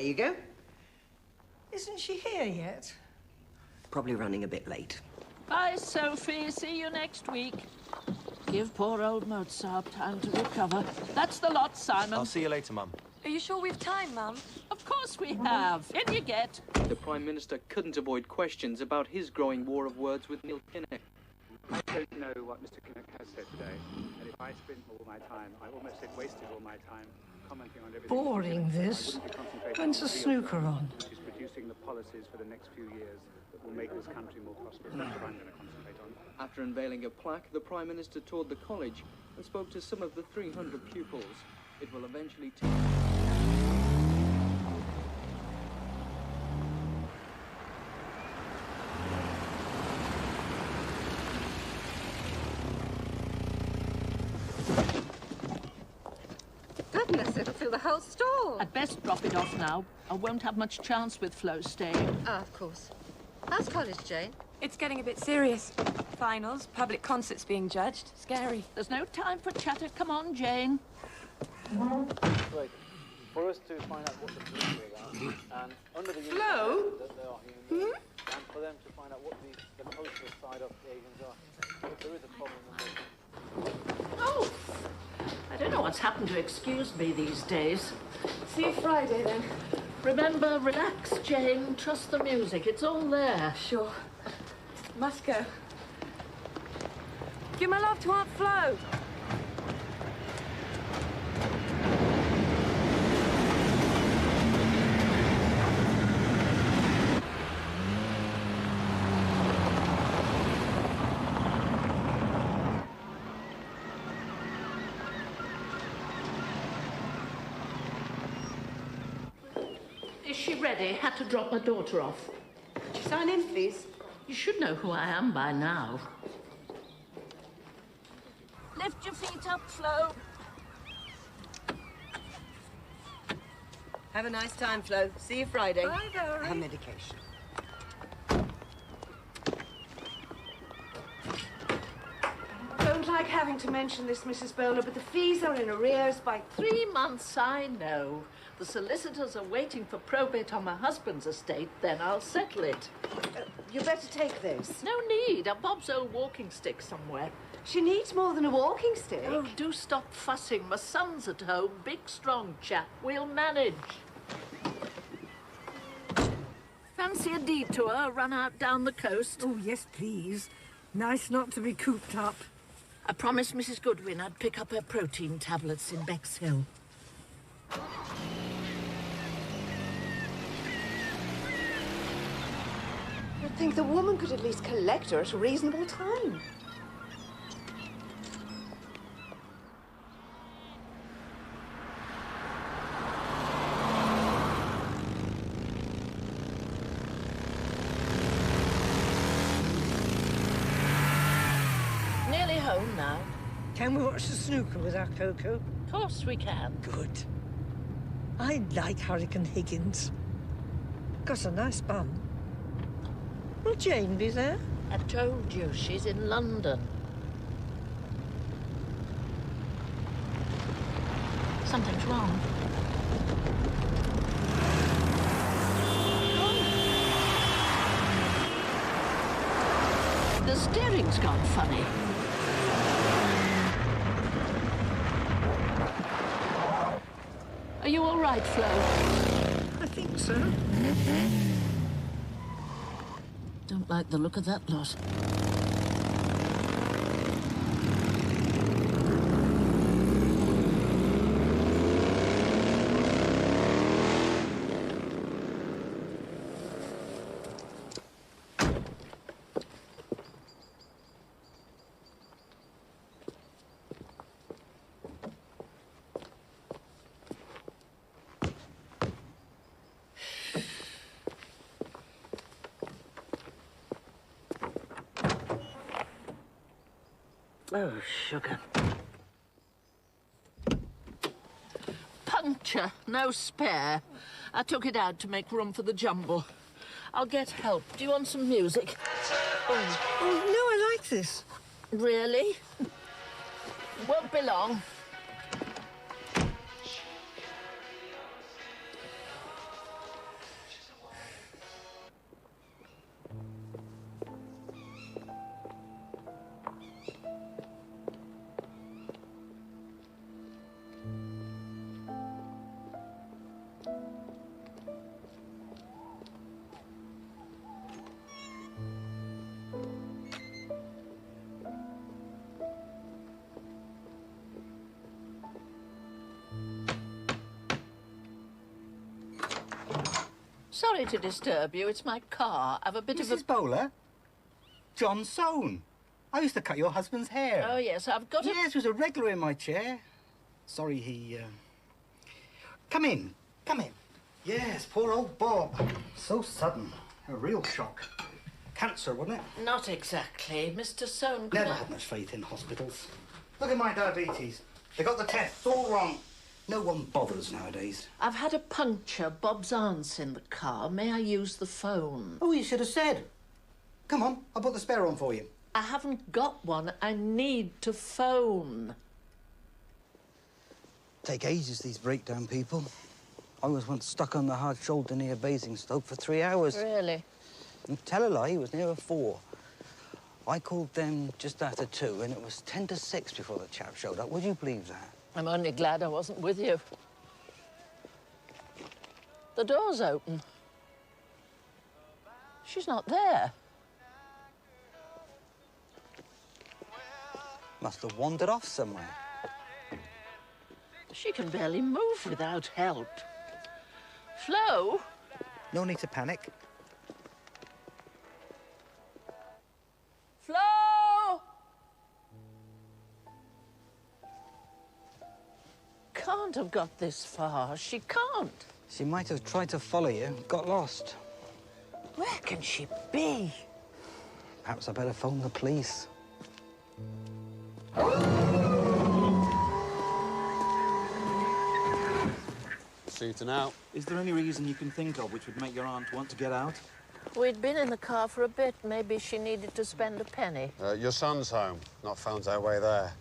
you go. Isn't she here yet? Probably running a bit late. Bye, Sophie. See you next week. Give poor old Mozart time to recover. That's the lot, Simon. I'll see you later, Mum. Are you sure we've time, Mum? Of course we have. In you get. The Prime Minister couldn't avoid questions about his growing war of words with Neil Kinnock. I don't know what Mr. Kinnock has said today, and if I spent all my time, I almost said wasted all my time, commenting on everything... Boring, this. When's the snooker on? Which is producing the policies for the next few years that will make this country more prosperous. That's what I'm going to concentrate on. After unveiling a plaque, the Prime Minister toured the college and spoke to some of the 300 pupils. It will eventually take... Goodness, it'll fill the whole store. I'd best drop it off now. I won't have much chance with Flo staying. Ah, of course. How's college, Jane? It's getting a bit serious. Finals, public concerts being judged. Scary. There's no time for chatter. Come on, Jane. Right. For us to find out what the police are about, and under the Flo? that they are human, and for them to find out what the cultural side of the Asians are. If there is a problem, then Oh! I don't know what's happened to excuse me these days. See you Friday, then. Remember, relax, Jane. Trust the music. It's all there. Sure. Must go. Give my love to Aunt Flo. Is she ready? Had to drop my daughter off. Could you sign in, please? You should know who I am by now. Lift your feet up, Flo. Have a nice time, Flo. See you Friday. Bye, Valerie. Her medication. Don't like having to mention this, Mrs. Bowler, but the fees are in arrears by 3 months, I know. The solicitors are waiting for probate on my husband's estate, then I'll settle it. You better take this. No need. I've Bob's old walking stick somewhere. She needs more than a walking stick. Oh, do stop fussing. My son's at home. Big, strong chap. We'll manage. Fancy a detour, a run out down the coast? Oh, yes, please. Nice not to be cooped up. I promised Mrs. Goodwin I'd pick up her protein tablets in Bexhill. You'd think the woman could at least collect her at a reasonable time. Nearly home now. Can we watch the snooker with our Coco? Of course we can. Good. I like Hurricane Higgins. Got a nice bum. Will Jane be there? I told you, she's in London. Something's wrong. The steering's gone funny. Are you all right, Flo? I think so. Don't like the look of that lot. Oh, sugar. Puncture, no spare. I took it out to make room for the jumble. I'll get help. Do you want some music? Oh, no, I like this. Really? Won't be long. Sorry to disturb you. It's my car. I've a bit of a... Mrs. Bowler? John Soane. I used to cut your husband's hair. Oh, yes, I've got Yes, he was a regular in my chair. Sorry, he... Come in. Come in. Yes, poor old Bob. So sudden. A real shock. Cancer, wasn't it? Not exactly. Mr. Soane... Never had much faith in hospitals. Look at my diabetes. They got the tests all wrong. No one bothers nowadays. I've had a puncture. Bob's aunt's in the car. May I use the phone? Oh, you should have said. Come on, I'll put the spare on for you. I haven't got one. I need to phone. Take ages, these breakdown people. I was once stuck on the hard shoulder near Basingstoke for 3 hours. Really? And tell a lie, it was near 4. I called them just after 2, and it was 10 to 6 before the chap showed up. Would you believe that? I'm only glad I wasn't with you. The door's open. She's not there. Must have wandered off somewhere. She can barely move without help. Flo? No need to panic. Flo! Can't have got this far. She can't. She might have tried to follow you, got lost. Where can she be? Perhaps I better phone the police. Shooting out. Is there any reason you can think of which would make your aunt want to get out? We'd been in the car for a bit. Maybe she needed to spend a penny. Your son's home. Not found our way there.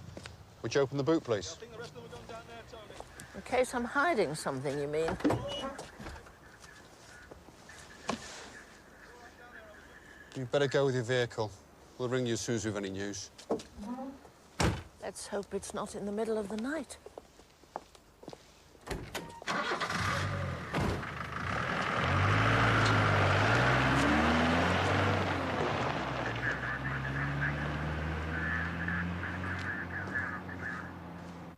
Would you open the boot, please? In case I'm hiding something, you mean? You'd better go with your vehicle. We'll ring you as soon as we've any news. Let's hope it's not in the middle of the night.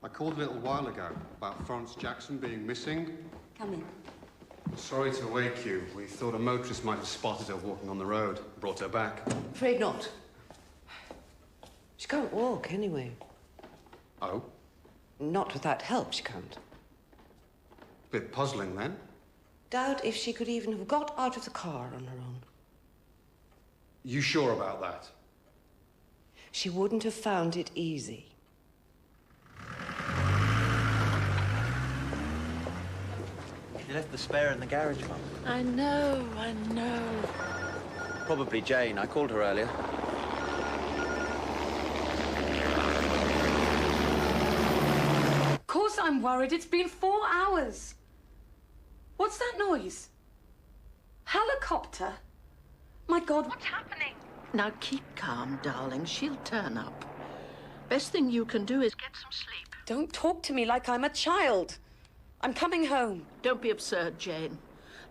I called a little while ago about Florence Jackson being missing. Come in. Sorry to wake you. We thought a motorist might have spotted her walking on the road, brought her back. Afraid not. She can't walk anyway. Oh? Not without help, she can't. Bit puzzling, then. Doubt if she could even have got out of the car on her own. You sure about that? She wouldn't have found it easy. You left the spare in the garage, Mum. I know. Probably Jane. I called her earlier. Of course I'm worried. It's been 4 hours. What's that noise? Helicopter? My God, what's happening? Now keep calm, darling. She'll turn up. Best thing you can do is get some sleep. Don't talk to me like I'm a child. I'm coming home. Don't be absurd, Jane.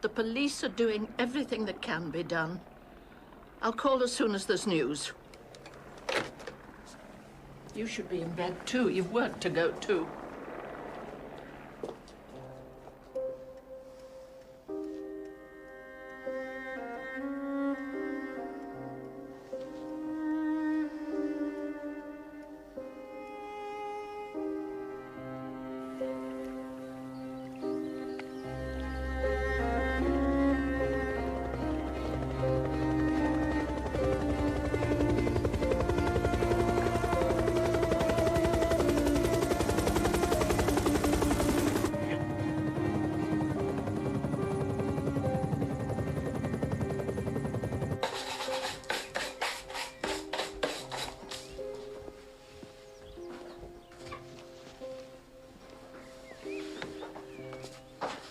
The police are doing everything that can be done. I'll call as soon as there's news. You should be in bed, too. You've work to go to.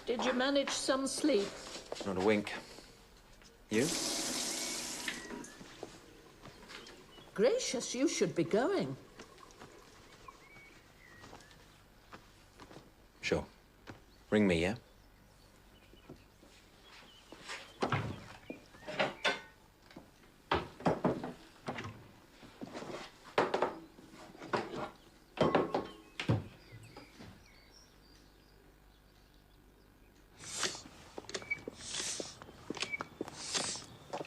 Did you manage some sleep? Not a wink. You? Gracious, you should be going. Sure. Ring me, yeah?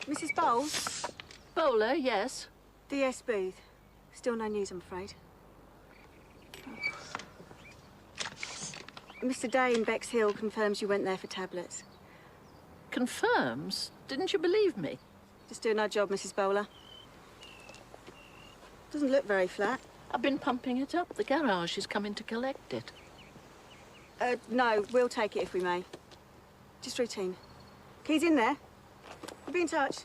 Mrs. Bowles? Bowler, yes. DS Booth. Still no news, I'm afraid. Mr. Day in Bexhill confirms you went there for tablets. Confirms? Didn't you believe me? Just doing our job, Mrs. Bowler. Doesn't look very flat. I've been pumping it up. The garage is coming to collect it. No, we'll take it if we may. Just routine. Keys in there. We'll be in touch.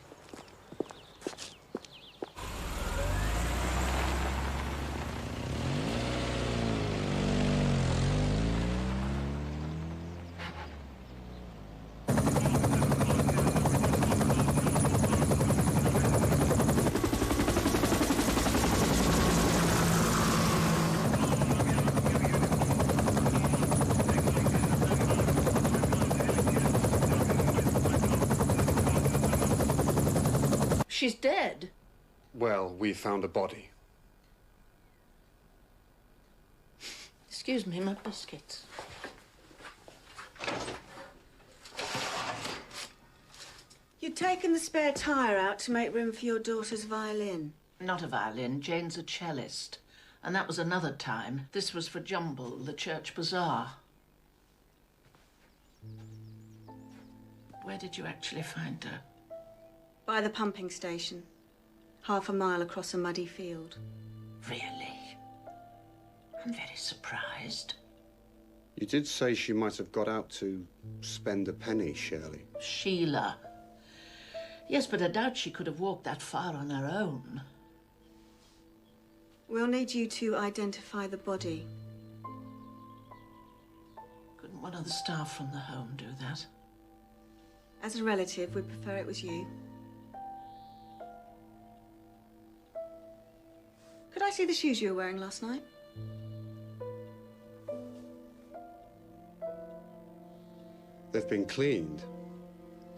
She's dead. Well, we found a body. Excuse me, my biscuits. You'd taken the spare tyre out to make room for your daughter's violin. Not a violin. Jane's a cellist. And that was another time. This was for Jumble, the church bazaar. Where did you actually find her? By the pumping station. Half a mile across a muddy field. Really? I'm very surprised. You did say she might have got out to spend a penny, Shirley. Sheila. Yes, but I doubt she could have walked that far on her own. We'll need you to identify the body. Couldn't one of the staff from the home do that? As a relative, we'd prefer it was you. Could I see the shoes you were wearing last night? They've been cleaned.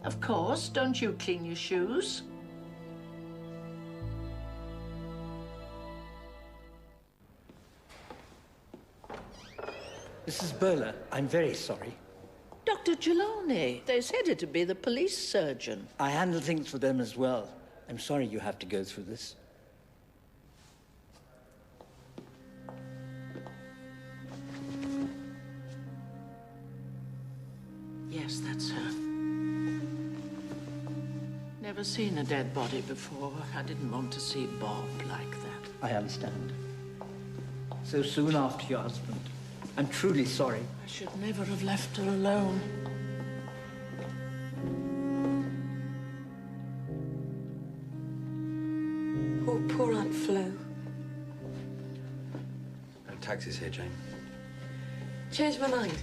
Of course. Don't you clean your shoes? Mrs. Bowler, I'm very sorry. Dr. Geloni. They said it'd be the police surgeon. I handle things for them as well. I'm sorry you have to go through this. Yes, that's her. Never seen a dead body before. I didn't want to see Bob like that. I understand. So soon after your husband. I'm truly sorry. I should never have left her alone. Poor Aunt Flo. No taxis here, Jane. Changed my mind.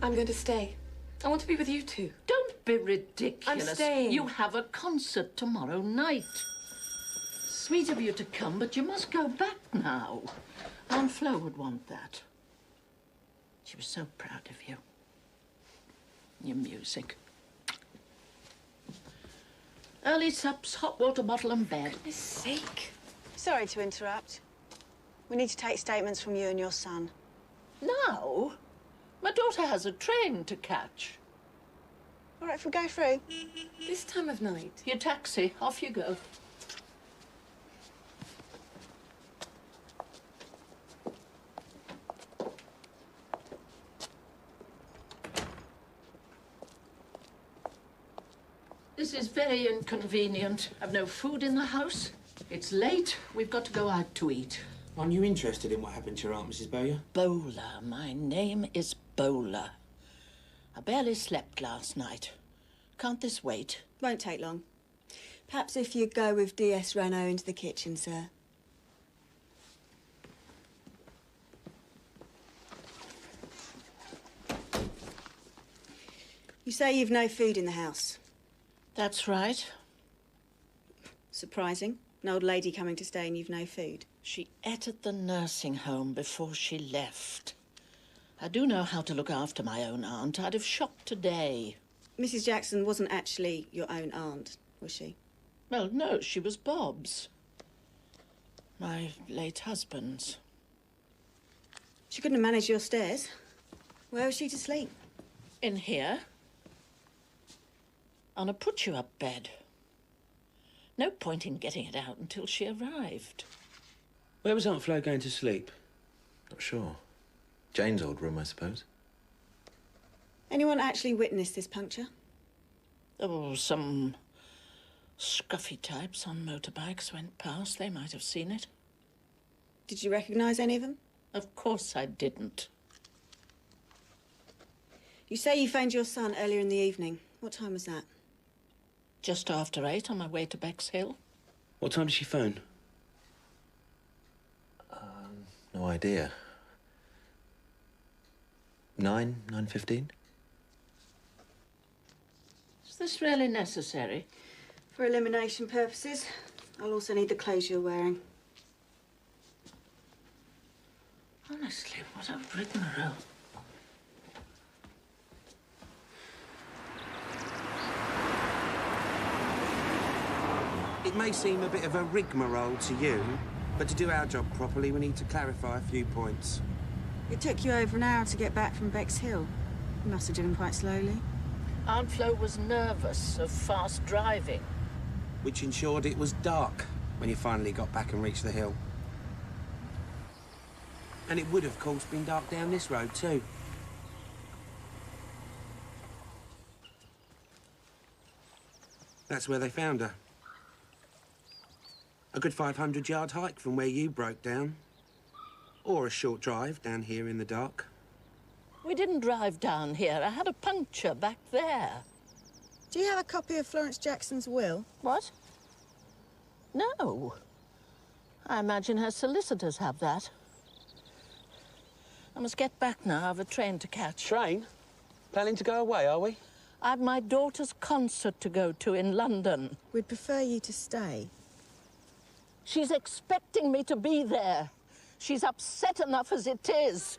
I'm going to stay. I want to be with you two. Don't be ridiculous. I'm staying. You have a concert tomorrow night. Sweet of you to come, but you must go back now. Aunt Flo would want that. She was so proud of you. Your music. Early sups, hot water bottle and bed. For goodness sake. Sorry to interrupt. We need to take statements from you and your son. Now? My daughter has a train to catch. All right, if we go through. This time of night. Your taxi, off you go. This is very inconvenient. I've no food in the house. It's late. We've got to go out to eat. Aren't you interested in what happened to your aunt, Mrs. Bowyer? Bowler. My name is Bowler. I barely slept last night. Can't this wait? Won't take long. Perhaps if you go with DS Renault into the kitchen, sir. You say you've no food in the house. That's right. Surprising. An old lady coming to stay and you've no food. She ate at the nursing home before she left. I do know how to look after my own aunt. I'd have shopped today. Mrs. Jackson wasn't actually your own aunt, was she? Well, no, she was Bob's. My late husband's. She couldn't have managed your stairs. Where was she to sleep? In here. On a put-you-up bed. No point in getting it out until she arrived. Where was Aunt Flo going to sleep? Not sure. Jane's old room, I suppose. Anyone actually witnessed this puncture? Oh, some scruffy types on motorbikes went past. They might have seen it. Did you recognise any of them? Of course I didn't. You say you phoned your son earlier in the evening. What time was that? Just after 8 on my way to Bexhill. What time did she phone? No idea. 9:15? Is this really necessary? For elimination purposes. I'll also need the clothes you're wearing. Honestly, what a rigmarole. It may seem a bit of a rigmarole to you, but to do our job properly, we need to clarify a few points. It took you over an hour to get back from Bexhill. You must have driven quite slowly. Aunt Flo was nervous of fast driving. Which ensured it was dark when you finally got back and reached the hill. And it would, of course, been dark down this road, too. That's where they found her. A good 500-yard hike from where you broke down. Or a short drive down here in the dark. We didn't drive down here. I had a puncture back there. Do you have a copy of Florence Jackson's will? What? No. I imagine her solicitors have that. I must get back now. I have a train to catch. Train? Planning to go away, are we? I've my daughter's concert to go to in London. We'd prefer you to stay. She's expecting me to be there. She's upset enough as it is.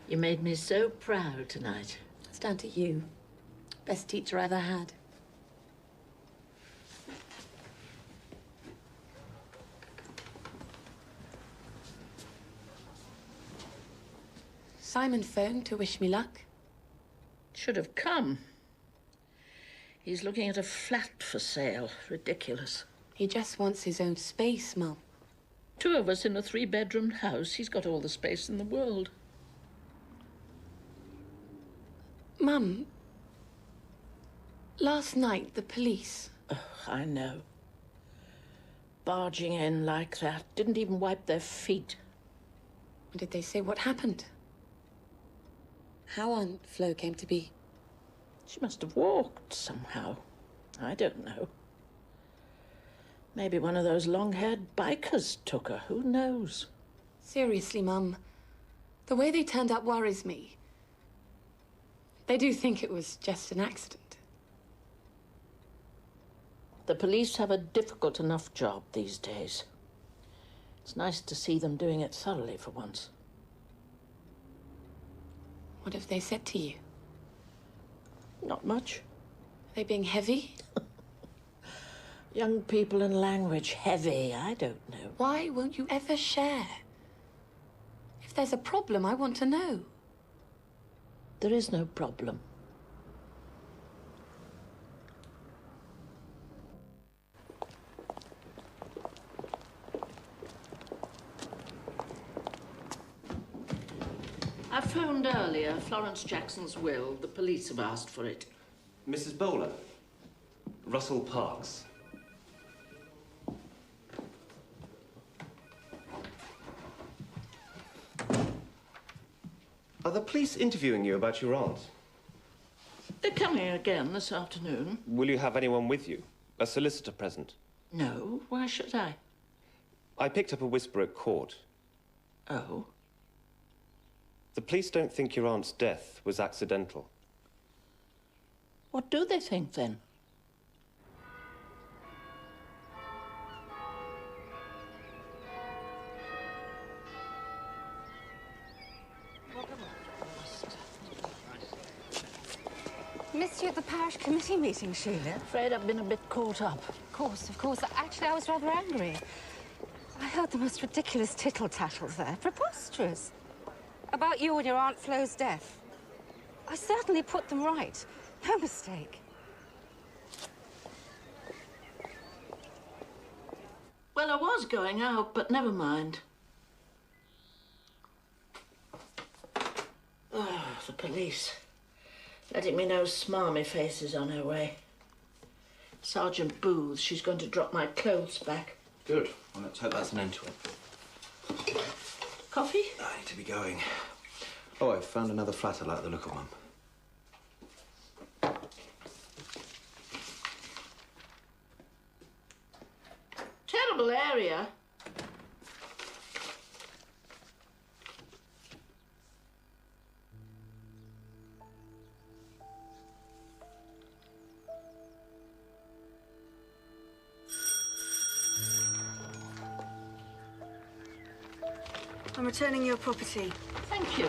You made me so proud tonight. It's down to you. Best teacher I ever had. Simon phoned to wish me luck. Should have come. He's looking at a flat for sale. Ridiculous. He just wants his own space, Mum. 2 of us in a 3-bedroom house. He's got all the space in the world. Mum, last night the police... Oh, I know. Barging in like that. Didn't even wipe their feet. Did they say what happened? How Aunt Flo came to be? She must have walked somehow. I don't know. Maybe one of those long-haired bikers took her. Who knows? Seriously, Mum. The way they turned up worries me. They do think it was just an accident. The police have a difficult enough job these days. It's nice to see them doing it thoroughly for once. What have they said to you? Not much. Are they being heavy? Young people and language, heavy, I don't know. Why won't you ever share? If there's a problem, I want to know. There is no problem. I phoned earlier. Florence Jackson's will. The police have asked for it. Mrs. Bowler. Russell Parks. Are the police interviewing you about your aunt? They're coming again this afternoon. Will you have anyone with you? A solicitor present? No, why should I? I picked up a whisper at court. Oh? The police don't think your aunt's death was accidental. What do they think, then? Missed you at the parish committee meeting, Sheila. Afraid I've been a bit caught up. Of course, of course. Actually, I was rather angry. I heard the most ridiculous tittle-tattles there. Preposterous. About you and your Aunt Flo's death. I certainly put them right. No mistake. Well, I was going out, but never mind. Oh, the police. Letting me know Smarmy Face is on her way. Sergeant Booth, she's going to drop my clothes back. Good. Well, let's hope that's an end to it. Coffee? I need to be going. Oh, I found another flat I like the look of, Mum. Terrible area. I'm returning your property. Thank you.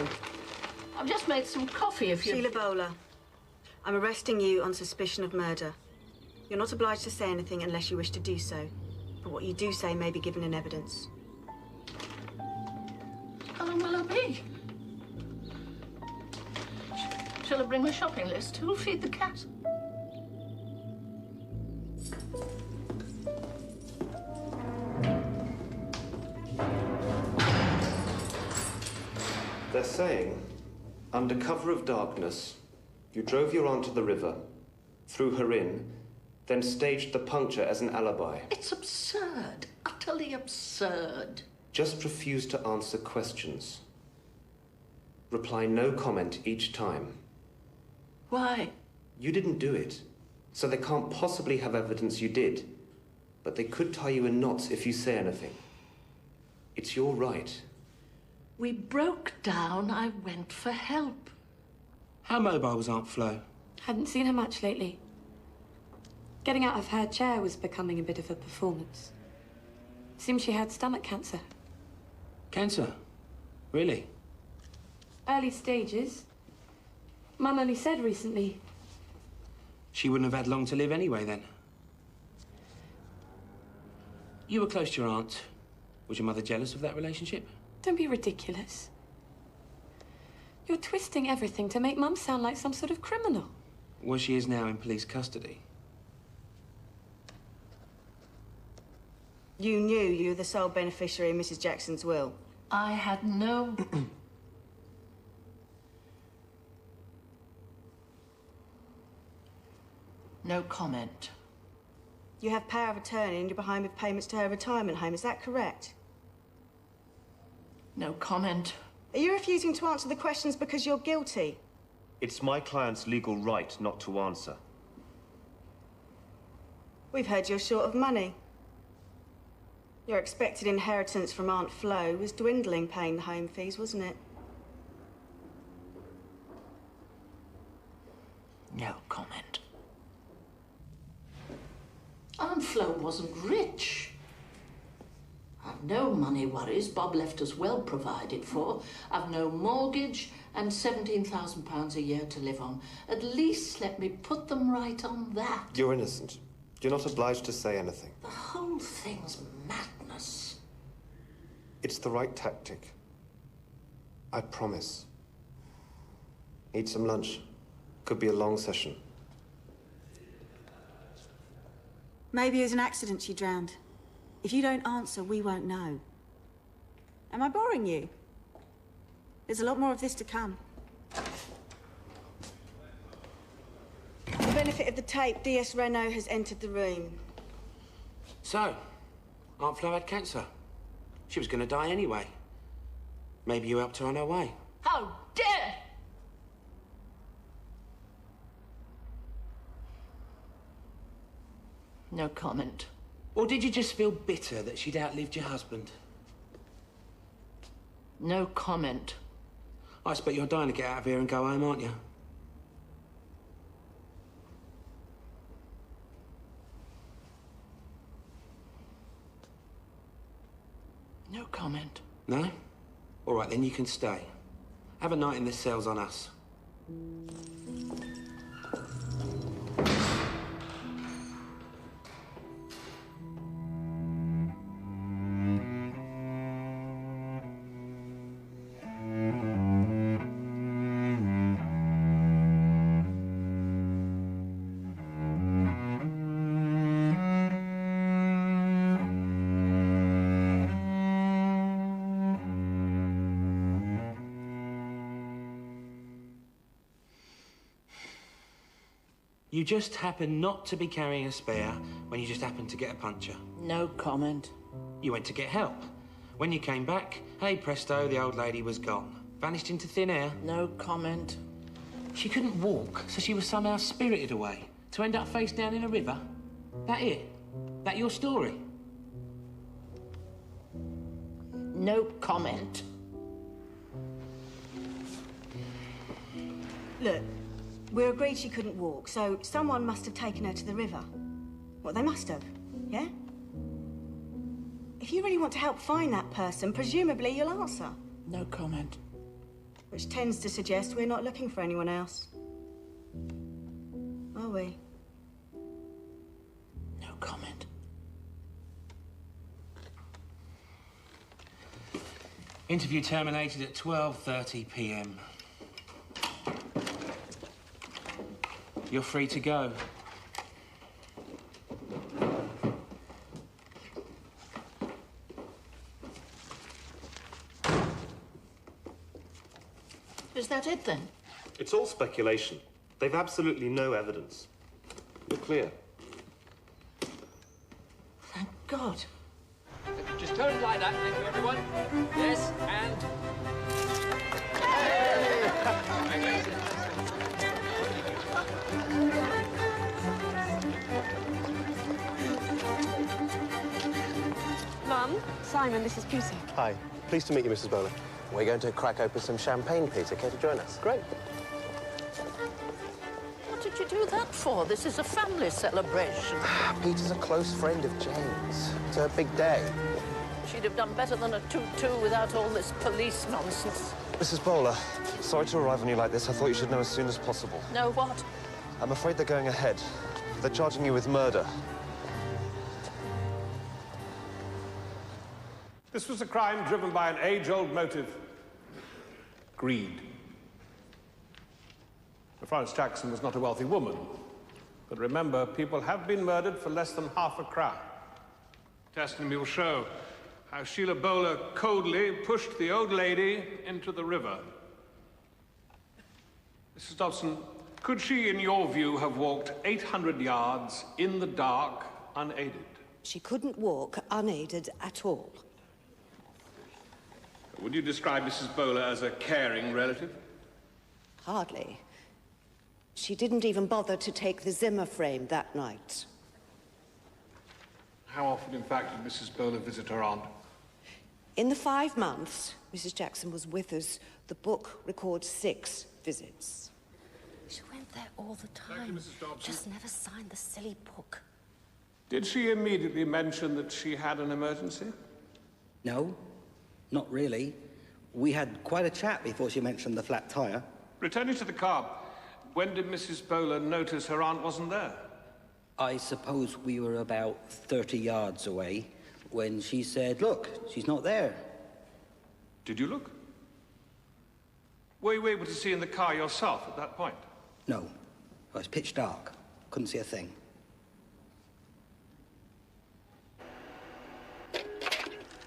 I've just made some coffee if you... Sheila Bowler. I'm arresting you on suspicion of murder. You're not obliged to say anything unless you wish to do so. But what you do say may be given in evidence. How long will I be? Shall I bring my shopping list? Who'll feed the cat? They're saying, under cover of darkness, you drove your aunt to the river, threw her in, then staged the puncture as an alibi. It's absurd. Utterly absurd. Just refuse to answer questions. Reply no comment each time. Why? You didn't do it, so they can't possibly have evidence you did. But they could tie you in knots if you say anything. It's your right. We broke down. I went for help. How mobile was Aunt Flo? Hadn't seen her much lately. Getting out of her chair was becoming a bit of a performance. Seems she had stomach cancer. Cancer? Really? Early stages. Mum only said recently. She wouldn't have had long to live anyway, then. You were close to your aunt. Was your mother jealous of that relationship? Don't be ridiculous. You're twisting everything to make Mum sound like some sort of criminal. Well, she is now in police custody. You knew you were the sole beneficiary of Mrs. Jackson's will. I had no... No comment. You have power of attorney and you're behind with payments to her retirement home, is that correct? No comment. Are you refusing to answer the questions because you're guilty? It's my client's legal right not to answer. We've heard you're short of money. Your expected inheritance from Aunt Flo was dwindling paying the home fees, wasn't it? No comment. Aunt Flo wasn't rich. I've no money worries. Bob left us well provided for. I've no mortgage and £17,000 a year to live on. At least let me put them right on that. You're innocent. You're not obliged to say anything. The whole thing's madness. It's the right tactic. I promise. Eat some lunch. Could be a long session. Maybe it was an accident she drowned. If you don't answer, we won't know. Am I boring you? There's a lot more of this to come. For the benefit of the tape, DS Renault has entered the room. So, Aunt Flo had cancer. She was going to die anyway. Maybe you helped her on her way. How dare! No comment. Or did you just feel bitter that she'd outlived your husband? No comment. I expect you're dying to get out of here and go home, aren't you? No comment. No? All right, then you can stay. Have a night in the cells on us. You just happen not to be carrying a spare when you just happened to get a puncture. No comment. You went to get help. When you came back, hey presto, the old lady was gone. Vanished into thin air. No comment. She couldn't walk, so she was somehow spirited away to end up face down in a river. That it? That your story? No comment. Look, we're agreed she couldn't walk, so someone must have taken her to the river. Well, they must have, yeah? If you really want to help find that person, presumably you'll answer. No comment. Which tends to suggest we're not looking for anyone else. Are we? No comment. Interview terminated at 12:30 p.m. You're free to go. Is that it, then? It's all speculation. They've absolutely no evidence. You're clear. Thank God. Just turn like that, thank you, everyone. Yes, and... Mum, Simon, this is Pussy. Hi. Pleased to meet you, Mrs. Bowler. We're going to crack open some champagne, Peter. Care to join us? Great. What did you do that for? This is a family celebration. Peter's a close friend of Jane's. It's her big day. She'd have done better than a toot-toot without all this police nonsense. Mrs. Bowler, sorry to arrive on you like this. I thought you should know as soon as possible. No what? I'm afraid they're going ahead. They're charging you with murder. This was a crime driven by an age-old motive. Greed. Florence Jackson was not a wealthy woman. But remember, people have been murdered for less than half a crown. Testimony will show how Sheila Bowler coldly pushed the old lady into the river. Mrs. Dobson, could she, in your view, have walked 800 yards in the dark, unaided? She couldn't walk unaided at all. Would you describe Mrs. Bowler as a caring relative? Hardly. She didn't even bother to take the Zimmer frame that night. How often, in fact, did Mrs. Bowler visit her aunt? In the 5 months Mrs. Jackson was with us, the book records 6 visits. She went there all the time. Thank you, Mrs. Dobson. Just never signed the silly book. Did she immediately mention that she had an emergency? No, not really. We had quite a chat before she mentioned the flat tire. Returning to the car, when did Mrs. Bowler notice her aunt wasn't there? I suppose we were about 30 yards away when she said, "Look, she's not there." Did you look? Were you able to see in the car yourself at that point? No, it was pitch dark. Couldn't see a thing.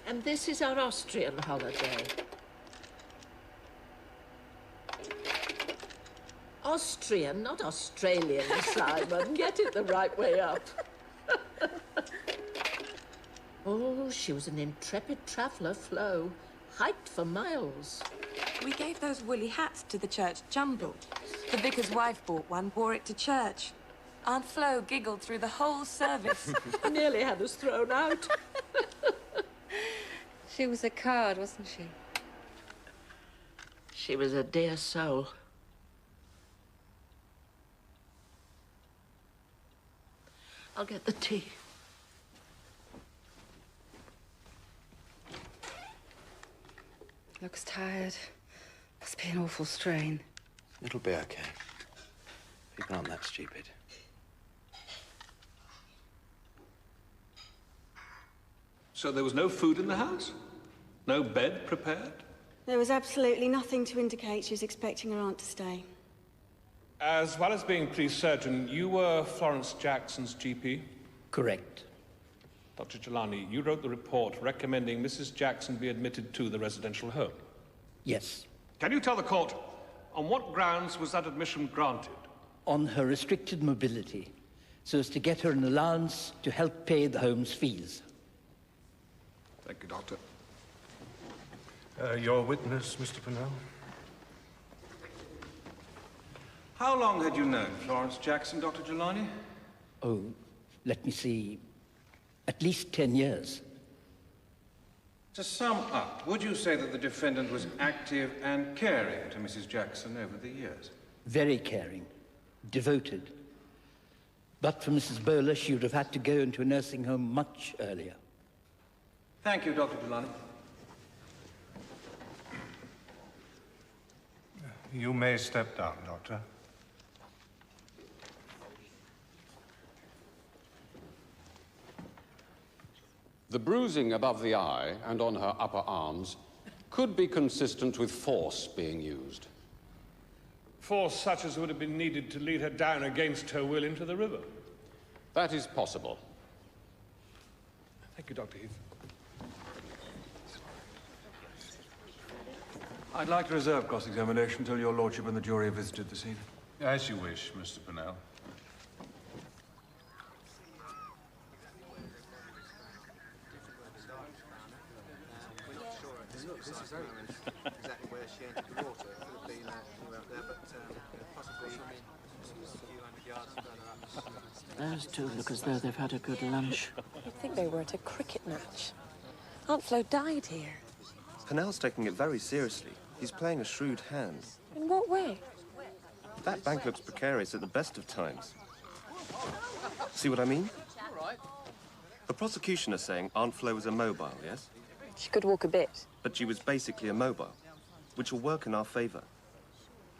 And this is our Austrian holiday. Austrian, not Australian, Simon. Get it the right way up. Oh, she was an intrepid traveller, Flo. Hiked for miles. We gave those woolly hats to the church jumble. The vicar's wife bought one, wore it to church. Aunt Flo giggled through the whole service. Nearly had us thrown out. She was a card, wasn't she? She was a dear soul. I'll get the tea. Looks tired. Must be an awful strain. It'll be okay. People aren't that stupid. So there was no food in the house? No bed prepared? There was absolutely nothing to indicate she was expecting her aunt to stay. As well as being police surgeon, you were Florence Jackson's GP? Correct. Dr. Jelani, you wrote the report recommending Mrs. Jackson be admitted to the residential home. Yes. Can you tell the court, on what grounds was that admission granted? On her restricted mobility, so as to get her an allowance to help pay the home's fees. Thank you, Doctor. Your witness, Mr. Pennell? How long had you known Florence Jackson, Dr. Jelani? Oh, let me see. At least 10 years. To sum up, would you say that the defendant was active and caring to Mrs. Jackson over the years? Very caring. Devoted. But for Mrs. Bowler, she would have had to go into a nursing home much earlier. Thank you, Dr. Jelani. You may step down, Doctor. The bruising above the eye and on her upper arms could be consistent with force being used. Force such as would have been needed to lead her down against her will into the river? That is possible. Thank you, Dr. Heath. I'd like to reserve cross-examination until your lordship and the jury have visited this evening. As you wish, Mr. Pennell. This is exactly where she entered the water. It could have been anywhere up there, but possibly a few hundred yards further up. Those two look as though they've had a good lunch. You'd think they were at a cricket match. Aunt Flo died here. Pennell's taking it very seriously. He's playing a shrewd hand. In what way? That bank looks precarious at the best of times. See what I mean? The prosecution are saying Aunt Flo was immobile, yes? She could walk a bit. But she was basically immobile, which will work in our favor.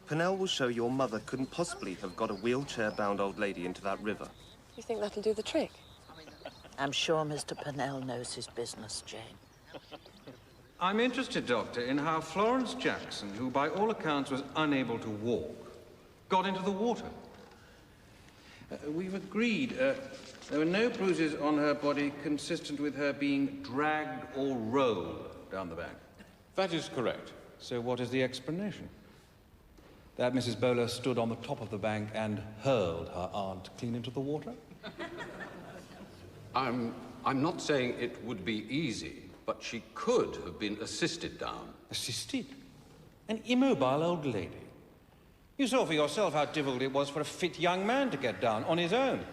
Pennell will show your mother couldn't possibly have got a wheelchair-bound old lady into that river. You think that'll do the trick? I'm sure Mr. Pennell knows his business, Jane. I'm interested, Doctor, in how Florence Jackson, who by all accounts was unable to walk, got into the water. We've agreed there were no bruises on her body consistent with her being dragged or rolled down the bank. That is correct. So what is the explanation? That Mrs. Bowler stood on the top of the bank and hurled her aunt clean into the water? I'm not saying it would be easy, but she could have been assisted down. Assisted? An immobile old lady? You saw for yourself how difficult it was for a fit young man to get down on his own.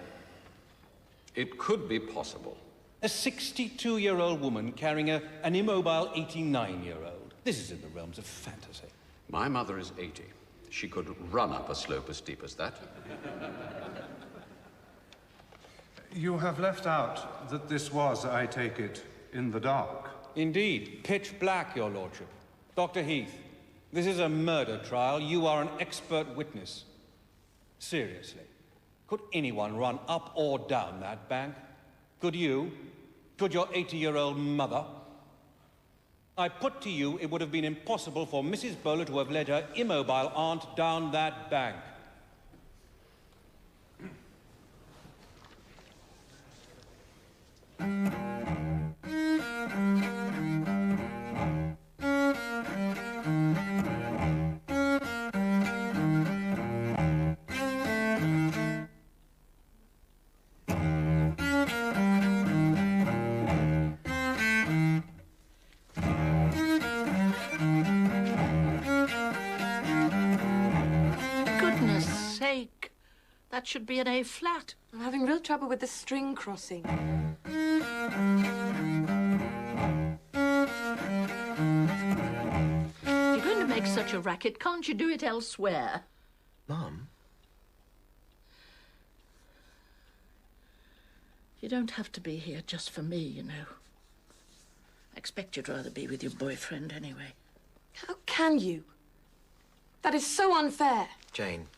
It could be possible. A 62-year-old woman carrying an immobile 89-year-old. This is in the realms of fantasy. My mother is 80. She could run up a slope as steep as that. You have left out that this was, I take it, in the dark. Indeed. Pitch black, your lordship. Dr. Heath, this is a murder trial. You are an expert witness. Seriously, could anyone run up or down that bank? Could you? Could your 80-year-old mother? I put to you it would have been impossible for Mrs. Bowler to have led her immobile aunt down that bank. That should be an A flat. I'm having real trouble with the string crossing. If you're going to make such a racket, can't you do it elsewhere? Mum? You don't have to be here just for me, you know. I expect you'd rather be with your boyfriend anyway. How can you? That is so unfair. Jane.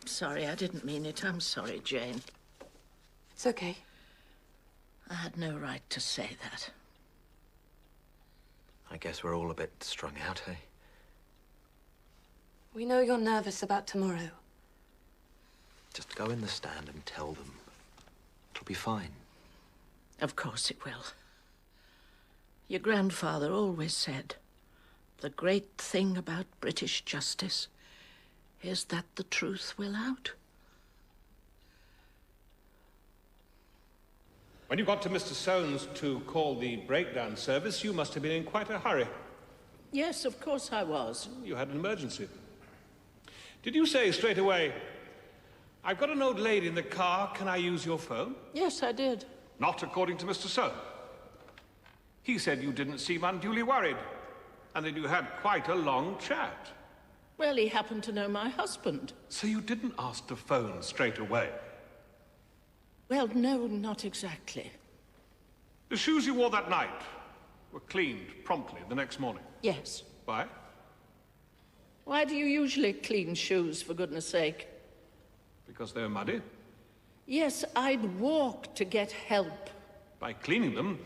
Sorry, I didn't mean it. I'm sorry, Jane. It's okay. I had no right to say that. I guess we're all a bit strung out, eh? We know you're nervous about tomorrow. Just go in the stand and tell them. It'll be fine. Of course it will. Your grandfather always said, the great thing about British justice is that the truth will out. When you got to Mr. Soames to call the breakdown service, you must have been in quite a hurry. Yes, of course I was. You had an emergency. Did you say straight away, I've got an old lady in the car, can I use your phone? Yes, I did. Not according to Mr. Soames. He said you didn't seem unduly worried, and that you had quite a long chat. Well, he happened to know my husband. So you didn't ask to phone straight away? Well, no, not exactly. The shoes you wore that night were cleaned promptly the next morning? Yes. Why? Why do you usually clean shoes, for goodness sake? Because they were muddy? Yes, I'd walk to get help. By cleaning them,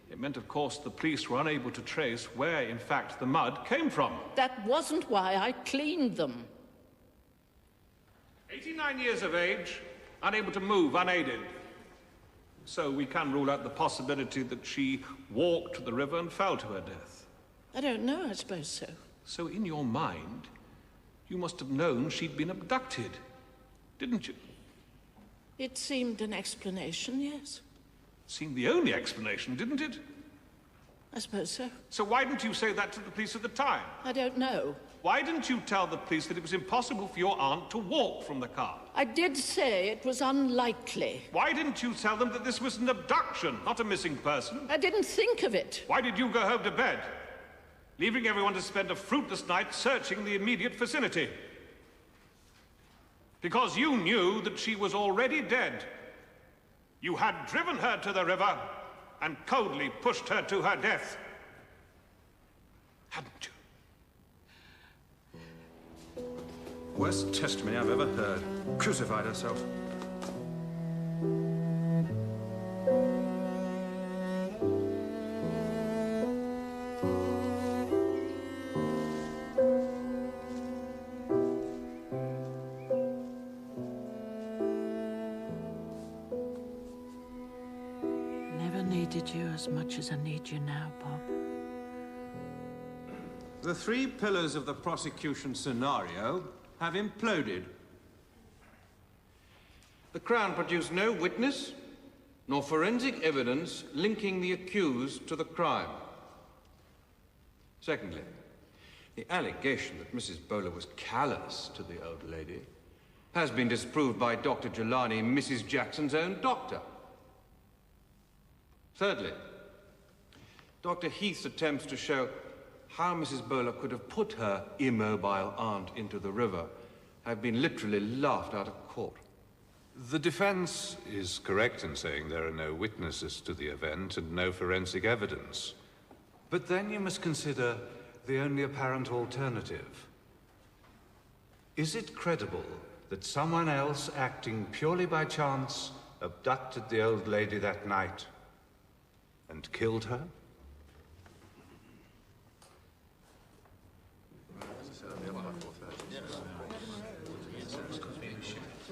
it meant, of course, the police were unable to trace where, in fact, the mud came from. That wasn't why I cleaned them. 89 years of age, unable to move unaided. So we can rule out the possibility that she walked to the river and fell to her death. I don't know, I suppose so. So in your mind, you must have known she'd been abducted, didn't you? It seemed an explanation, yes. Seemed the only explanation, didn't it? I suppose so. So why didn't you say that to the police at the time? I don't know. Why didn't you tell the police that it was impossible for your aunt to walk from the car? I did say it was unlikely. Why didn't you tell them that this was an abduction, not a missing person? I didn't think of it. Why did you go home to bed, leaving everyone to spend a fruitless night searching the immediate vicinity? Because you knew that she was already dead. You had driven her to the river and coldly pushed her to her death. Hadn't you? Worst testimony I've ever heard. Crucified herself. Never needed you as much as I need you now, Bob. The three pillars of the prosecution scenario have imploded. The Crown produced no witness nor forensic evidence linking the accused to the crime. Secondly, the allegation that Mrs. Bowler was callous to the old lady has been disproved by Dr. Jelani, Mrs. Jackson's own doctor. Thirdly, Dr. Heath's attempts to show how Mrs. Bowler could have put her immobile aunt into the river have been literally laughed out of court. The defense is correct in saying there are no witnesses to the event and no forensic evidence. But then you must consider the only apparent alternative. Is it credible that someone else, acting purely by chance, abducted the old lady that night and killed her?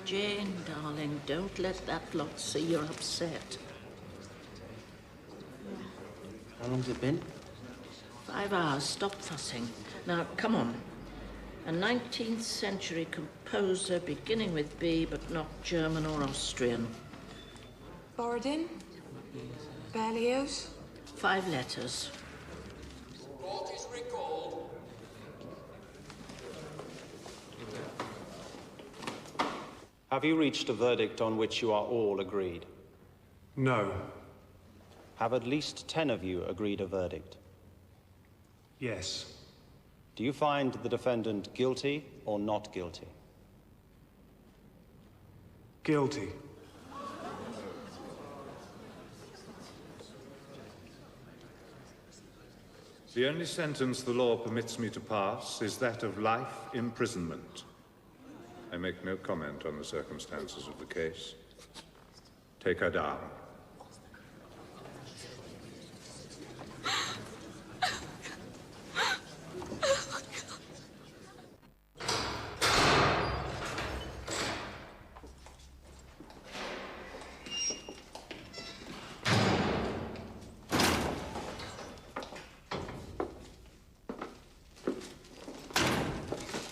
Jane, darling, don't let that lot see you're upset. How long's it been? 5 hours. Stop fussing. Now, come on. A 19th century composer beginning with B, but not German or Austrian. Borodin? Berlioz? 5 letters. Court is recalled. Have you reached a verdict on which you are all agreed? No. Have at least 10 of you agreed a verdict? Yes. Do you find the defendant guilty or not guilty? Guilty. The only sentence the law permits me to pass is that of life imprisonment. I make no comment on the circumstances of the case. Take her down.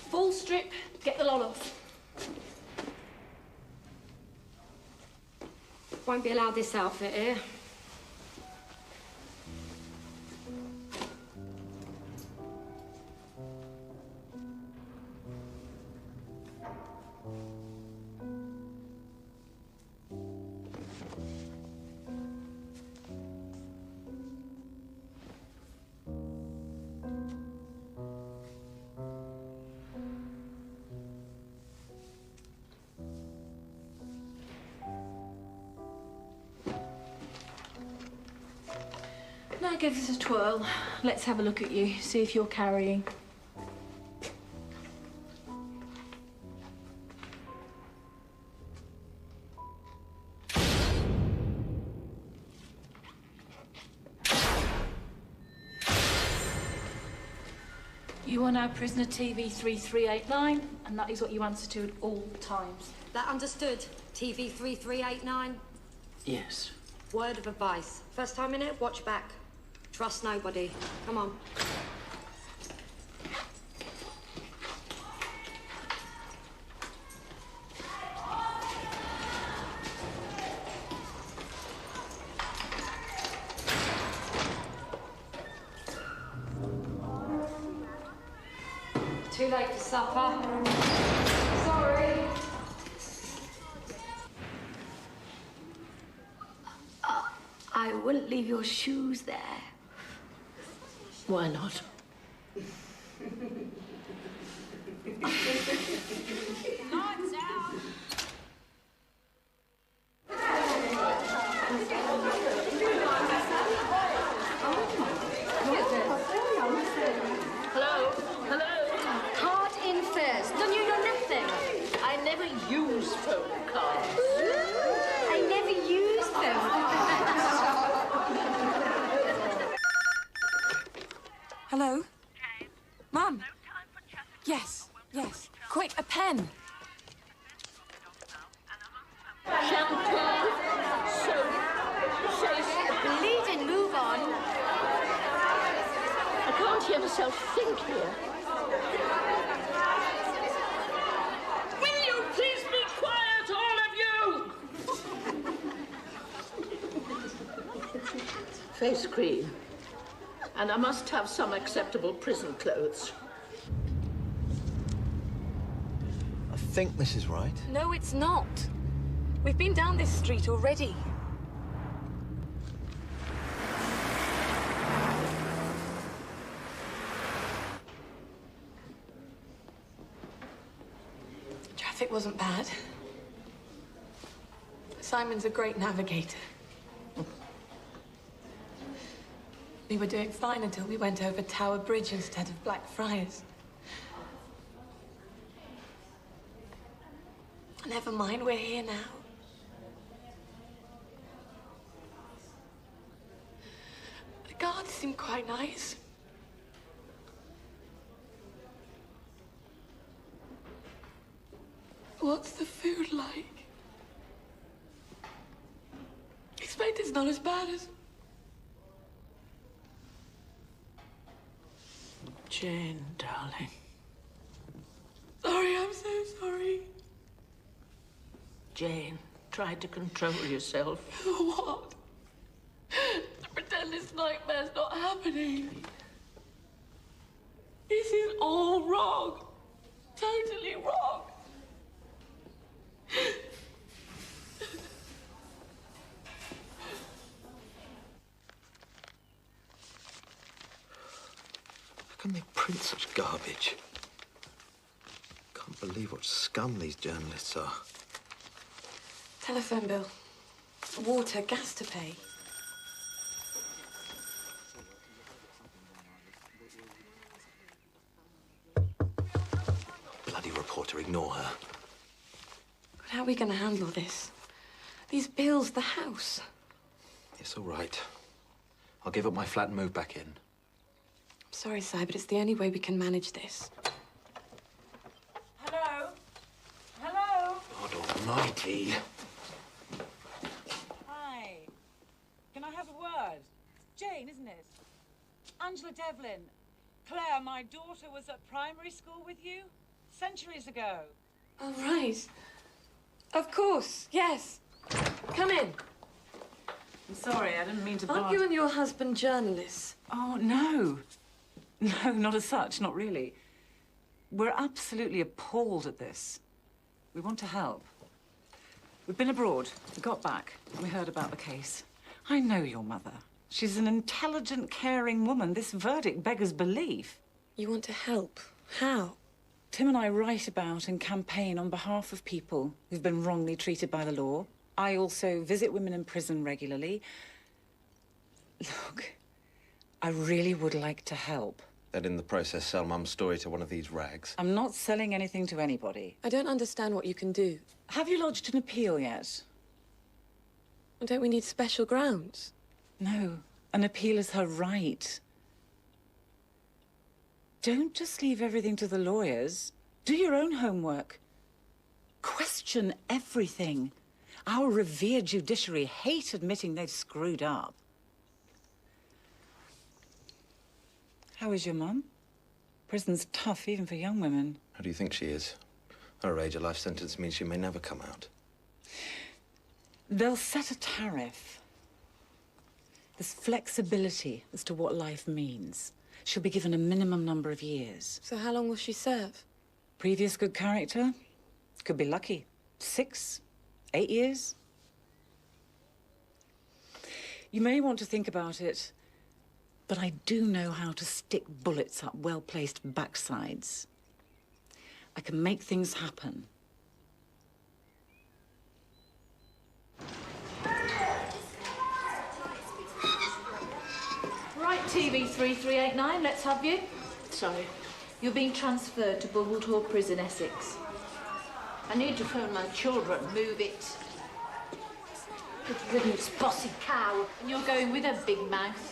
Full strip, get the lot off. Won't be allowed this outfit here. Now give this a twirl. Let's have a look at you, see if you're carrying. You are now prisoner TV 3389, and that is what you answer to at all times. That understood? TV 3389? Yes. Word of advice. First time in it, watch back. Trust nobody. Come on. Too late for supper. Sorry. I wouldn't leave your shoes there. Why not? Lights out! Hello? Hello? Card in first. Don't you know nothing? I never use phone cards. I never use them. Hello? Mum? Yes, yes. Quick, a pen. Champagne, soap, Bleeding, move on. I can't hear myself think here. Will you please be quiet, all of you? Face cream. And I must have some acceptable prison clothes. I think this is right. No, it's not. We've been down this street already. Traffic wasn't bad. Simon's a great navigator. We were doing fine until we went over Tower Bridge instead of Blackfriars. Never mind, we're here now. The guards seem quite nice. What's the food like? Expect it's not as bad as... Jane, darling. Sorry, I'm so sorry. Jane, try to control yourself. What? To pretend this nightmare's not happening. This is all wrong. Totally wrong. can they print such garbage? Can't believe what scum these journalists are. Telephone bill. Water, gas to pay. Bloody reporter, ignore her. But how are we going to handle this? These bills, the house. It's all right. I'll give up my flat and move back in. I'm sorry, Si, but it's the only way we can manage this. Hello? Hello? God almighty. Hi. Can I have a word? Jane, isn't it? Angela Devlin. Claire, my daughter was at primary school with you centuries ago. Oh, right. Of course, yes. Come in. I'm sorry, I didn't mean to Aren't barge. you and your husband journalists? Oh, no. No, not as such, not really. We're absolutely appalled at this. We want to help. We've been abroad. We got back. We heard about the case. I know your mother. She's an intelligent, caring woman. This verdict beggars belief. You want to help? How? Tim and I write about and campaign on behalf of people who've been wrongly treated by the law. I also visit women in prison regularly. Look, I really would like to help. Then in the process sell Mum's story to one of these rags. I'm not selling anything to anybody. I don't understand what you can do. Have you lodged an appeal yet? Don't we need special grounds? No, an appeal is her right. Don't just leave everything to the lawyers. Do your own homework. Question everything. Our revered judiciary hate admitting they've screwed up. How is your mum? Prison's tough even for young women. How do you think she is? Her age, a life sentence means she may never come out. They'll set a tariff. There's flexibility as to what life means. She'll be given a minimum number of years. So how long will she serve? Previous good character? Could be lucky. 6, 8 years? You may want to think about it, but I do know how to stick bullets up well-placed backsides. I can make things happen. Right, TV 3389, let's have you. Sorry. You're being transferred to Bumblethorpe Prison, Essex. I need to phone my children. Move it. Good riddance, bossy cow. And you're going with a big mouth.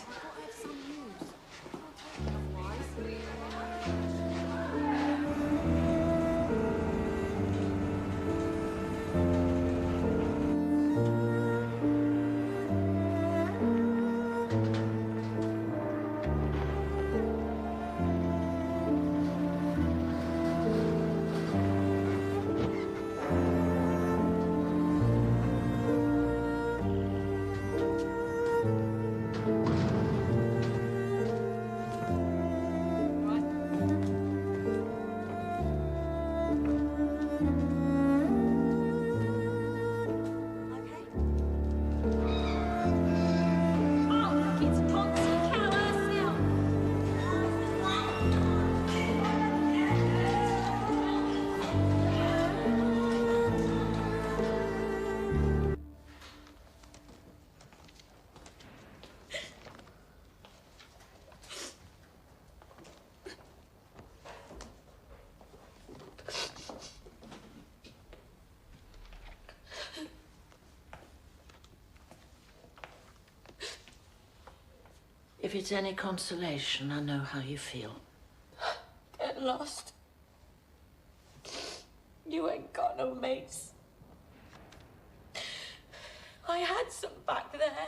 If it's any consolation, I know how you feel. Get lost. You ain't got no mates. I had some back there.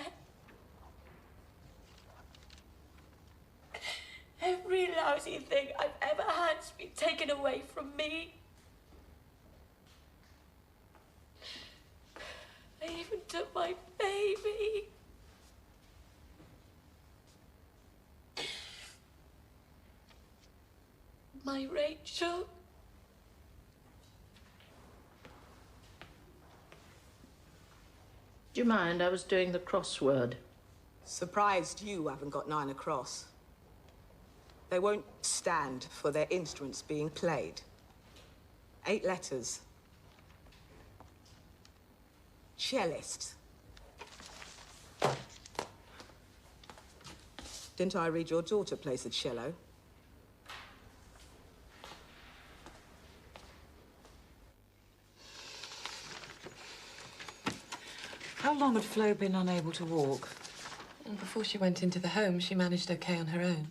Every lousy thing I've ever had's been taken away from me. They even took my baby. My Rachel. Do you mind? I was doing the crossword. Surprised you haven't got 9 across. They won't stand for their instruments being played. 8 letters. Cellist. Didn't I read your daughter plays the cello? How long had Flo been unable to walk? Well, before she went into the home, she managed okay on her own.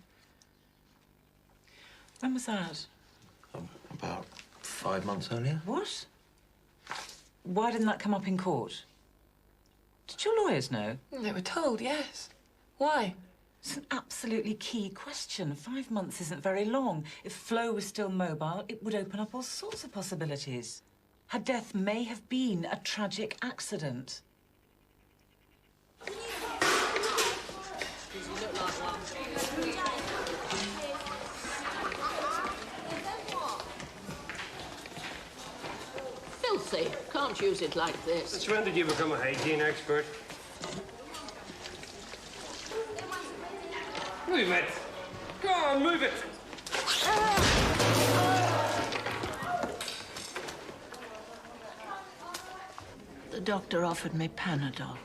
When was that? About 5 months earlier. What? Why didn't that come up in court? Did your lawyers know? They were told, yes. Why? It's an absolutely key question. 5 months isn't very long. If Flo was still mobile, it would open up all sorts of possibilities. Her death may have been a tragic accident. Filthy. Can't use it like this. Since when did you become a hygiene expert? Move it! Go on, move it! The doctor offered me Panadol.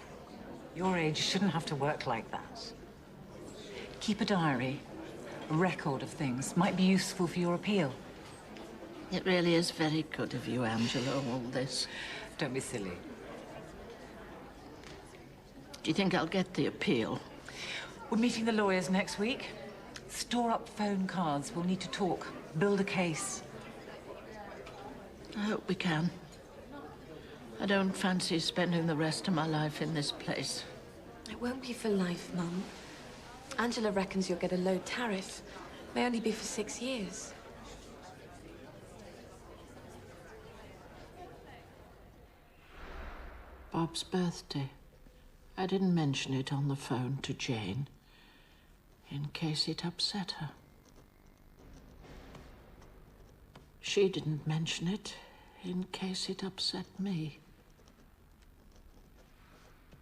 Your age shouldn't have to work like that. Keep a diary. A record of things. Might be useful for your appeal. It really is very good of you, Angela, all this. Don't be silly. Do you think I'll get the appeal? We're meeting the lawyers next week. Store up phone cards. We'll need to talk. Build a case. I hope we can. I don't fancy spending the rest of my life in this place. It won't be for life, Mum. Angela reckons you'll get a low tariff. May only be for 6 years. Bob's birthday. I didn't mention it on the phone to Jane, in case it upset her. She didn't mention it, in case it upset me.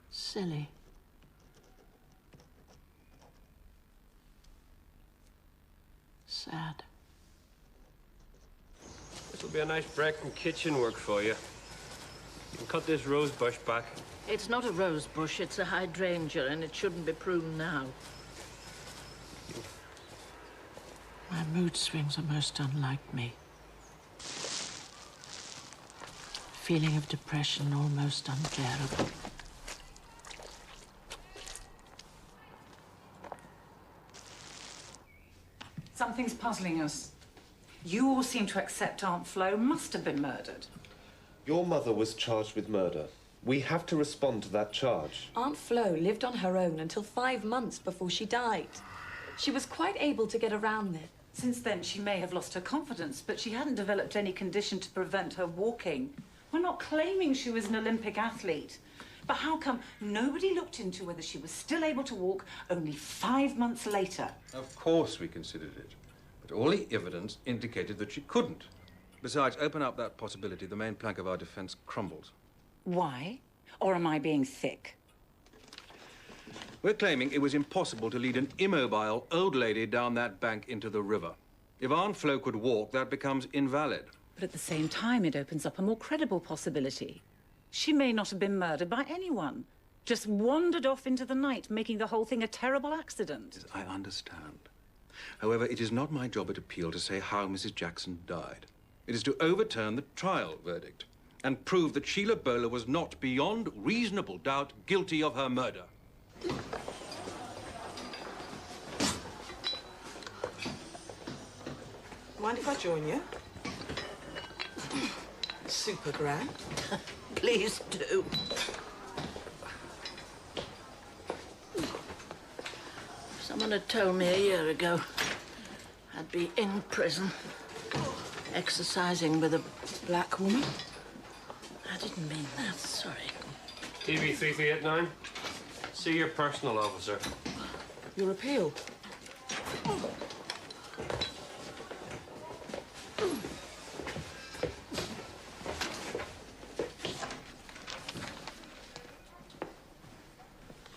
Silly. Sad. This'll be a nice break from kitchen work for you. You can cut this rose bush back. It's not a rose bush, it's a hydrangea, and it shouldn't be pruned now. My mood swings are most unlike me. Feeling of depression almost unbearable. Something's puzzling us. You all seem to accept Aunt Flo must have been murdered. Your mother was charged with murder. We have to respond to that charge. Aunt Flo lived on her own until 5 months before she died. She was quite able to get around it. Since then, she may have lost her confidence, but she hadn't developed any condition to prevent her walking. We're not claiming she was an Olympic athlete. But how come nobody looked into whether she was still able to walk only 5 months later? Of course we considered it. But all the evidence indicated that she couldn't. Besides, open up that possibility, the main plank of our defense crumbles. Why? Or am I being thick? We're claiming it was impossible to lead an immobile old lady down that bank into the river. If Aunt Flo could walk, that becomes invalid. But at the same time, it opens up a more credible possibility. She may not have been murdered by anyone. Just wandered off into the night, making the whole thing a terrible accident. I understand. However, it is not my job at appeal to say how Mrs. Jackson died. It is to overturn the trial verdict and prove that Sheila Bowler was not, beyond reasonable doubt, guilty of her murder. Mind if I join you? Super grand. Please do. Someone had told me a year ago I'd be in prison, exercising with a black woman. I didn't mean that, sorry. TV 3389. See your personal officer. Your appeal.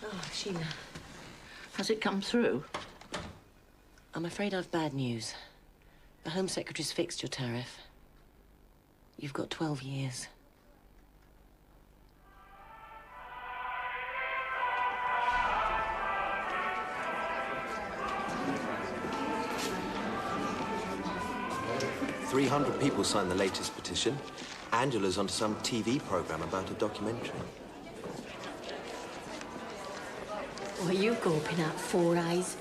Oh, Sheila. Has it come through? I'm afraid I've bad news. The Home Secretary's fixed your tariff. You've got 12 years. "300 people signed the latest petition. Angela's onto some TV program about a documentary." What are you gawping at, Four Eyes?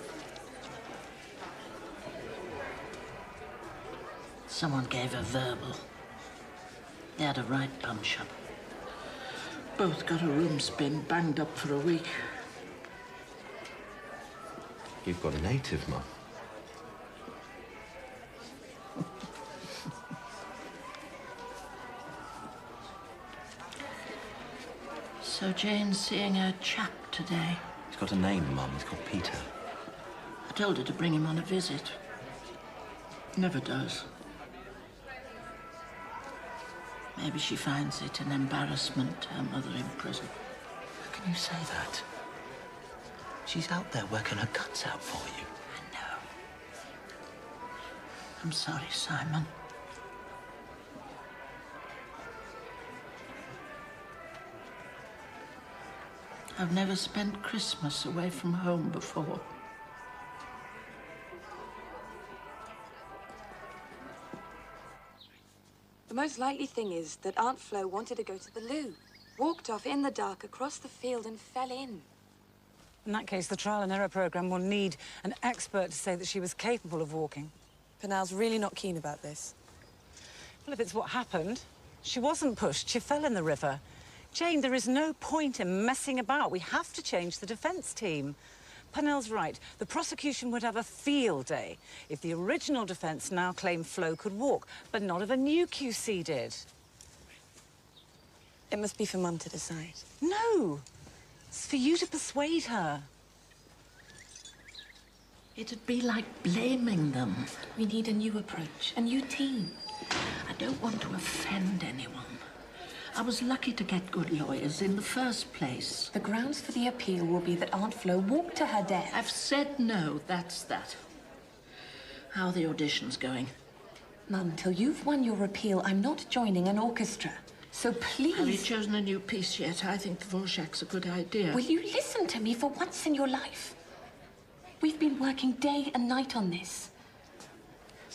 Someone gave her verbal. They had a right punch up. Both got a room spin, banged up for a week. You've got a native, Mum. So Jane's seeing her chap today. He's got a name, Mum. He's called Peter. I told her to bring him on a visit. Never does. Maybe she finds it an embarrassment, her mother in prison. How can you say that? She's out there working her guts out for you. I know. I'm sorry, Simon. I've never spent Christmas away from home before. The most likely thing is that Aunt Flo wanted to go to the loo, walked off in the dark across the field and fell in. In that case, the trial and error program will need an expert to say that she was capable of walking. Penal's really not keen about this. Well, if it's what happened, she wasn't pushed, she fell in the river. Jane, there is no point in messing about. We have to change the defence team. Penel's right. The prosecution would have a field day if the original defence now claimed Flo could walk, but not if a new QC did. It must be for Mum to decide. No! It's for you to persuade her. It'd be like blaming them. We need a new approach, a new team. I don't want to offend anyone. I was lucky to get good lawyers in the first place. The grounds for the appeal will be that Aunt Flo walked to her death. I've said no, that's that. How are the auditions going? Mum, till you've won your appeal, I'm not joining an orchestra. So please... Have you chosen a new piece yet? I think Dvorak's a good idea. Will you listen to me for once in your life? We've been working day and night on this.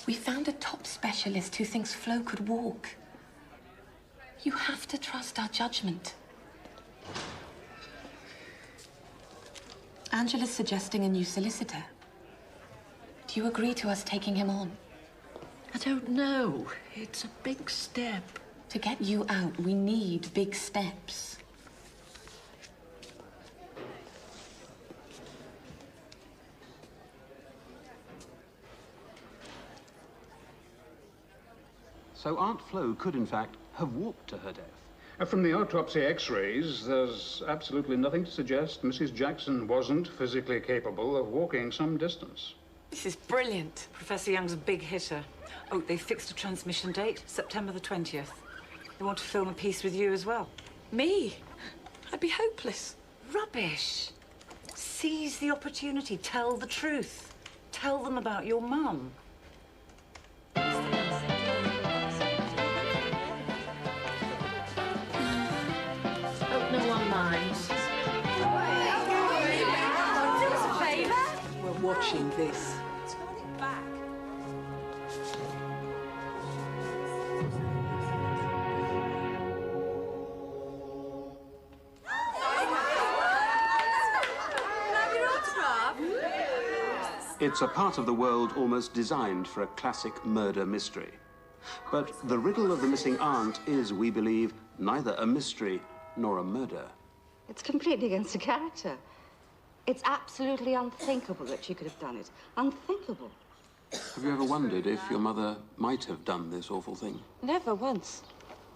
We found a top specialist who thinks Flo could walk. You have to trust our judgment. Angela's suggesting a new solicitor. Do you agree to us taking him on? I don't know. It's a big step. To get you out, we need big steps. So Aunt Flo could, in fact, have walked to her death. From the autopsy x-rays, there's absolutely nothing to suggest Mrs. Jackson wasn't physically capable of walking some distance. This is brilliant. Professor Young's a big hitter. Oh, they fixed a transmission date, September the 20th. They want to film a piece with you as well. Me? I'd be hopeless. Rubbish. Seize the opportunity. Tell the truth. Tell them about your mum. Hope no one minds. Do us a favour. We're watching this. It's a part of the world almost designed for a classic murder mystery. But the riddle of the missing aunt is, we believe, neither a mystery nor a murder. It's completely against the character. It's absolutely unthinkable that she could have done it. Unthinkable. Have you ever wondered if your mother might have done this awful thing? Never once.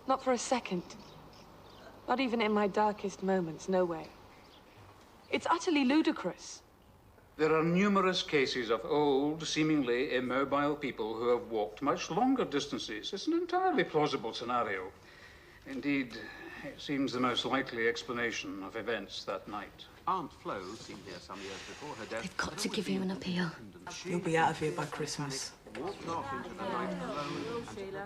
Not for a second. Not even in my darkest moments, no way. It's utterly ludicrous. There are numerous cases of old, seemingly immobile people who have walked much longer distances. It's an entirely plausible scenario. Indeed, it seems the most likely explanation of events that night. Aunt Flo, seen here some years before her death... They've got to give you an appeal. You'll be out of here by Christmas. Walked off into the night alone and...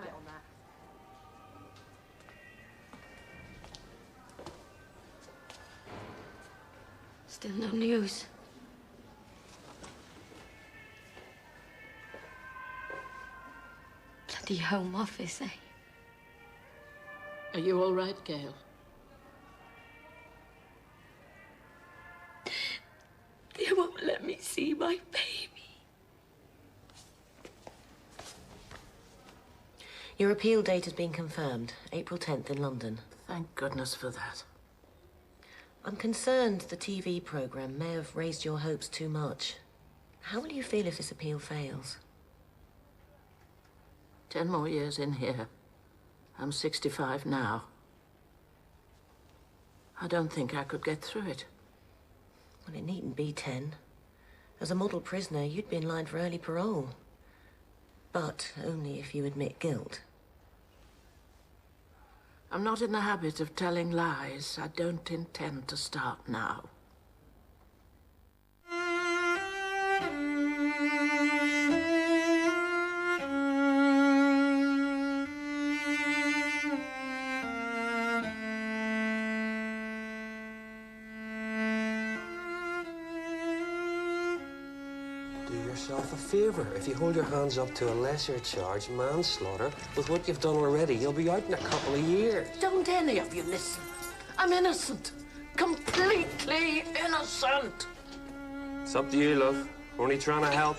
Still no news. Bloody Home Office, eh? Are you all right, Gail? They won't let me see my baby. Your appeal date has been confirmed. April 10th in London. Thank goodness for that. I'm concerned the TV programme may have raised your hopes too much. How will you feel if this appeal fails? 10 more years in here. I'm 65 now. I don't think I could get through it. Well, it needn't be 10. As a model prisoner, you'd be in line for early parole. But only if you admit guilt. I'm not in the habit of telling lies. I don't intend to start now. Yourself a favour. If you hold your hands up to a lesser charge, manslaughter, with what you've done already, you'll be out in a couple of years. Don't any of you listen. I'm innocent. Completely innocent. It's up to you, love. Only trying to help.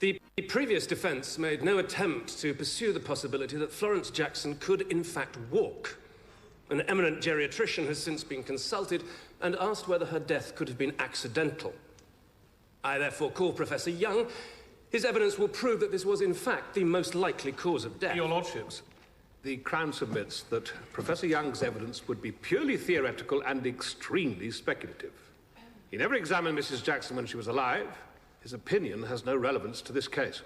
The previous defense made no attempt to pursue the possibility that Florence Jackson could, in fact, walk. An eminent geriatrician has since been consulted and asked whether her death could have been accidental. I therefore call Professor Young. His evidence will prove that this was, in fact, the most likely cause of death. Your Lordships, the Crown submits that Professor Young's evidence would be purely theoretical and extremely speculative. He never examined Mrs. Jackson when she was alive. His opinion has no relevance to this case.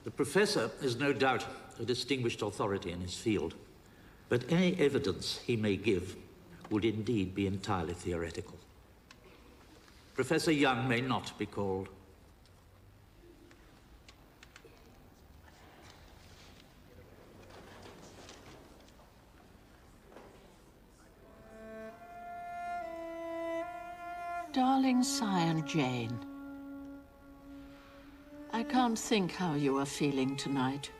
The Professor is no doubt a distinguished authority in his field, but any evidence he may give would indeed be entirely theoretical. Professor Young may not be called. Darling Scion Jane, I can't think how you are feeling tonight,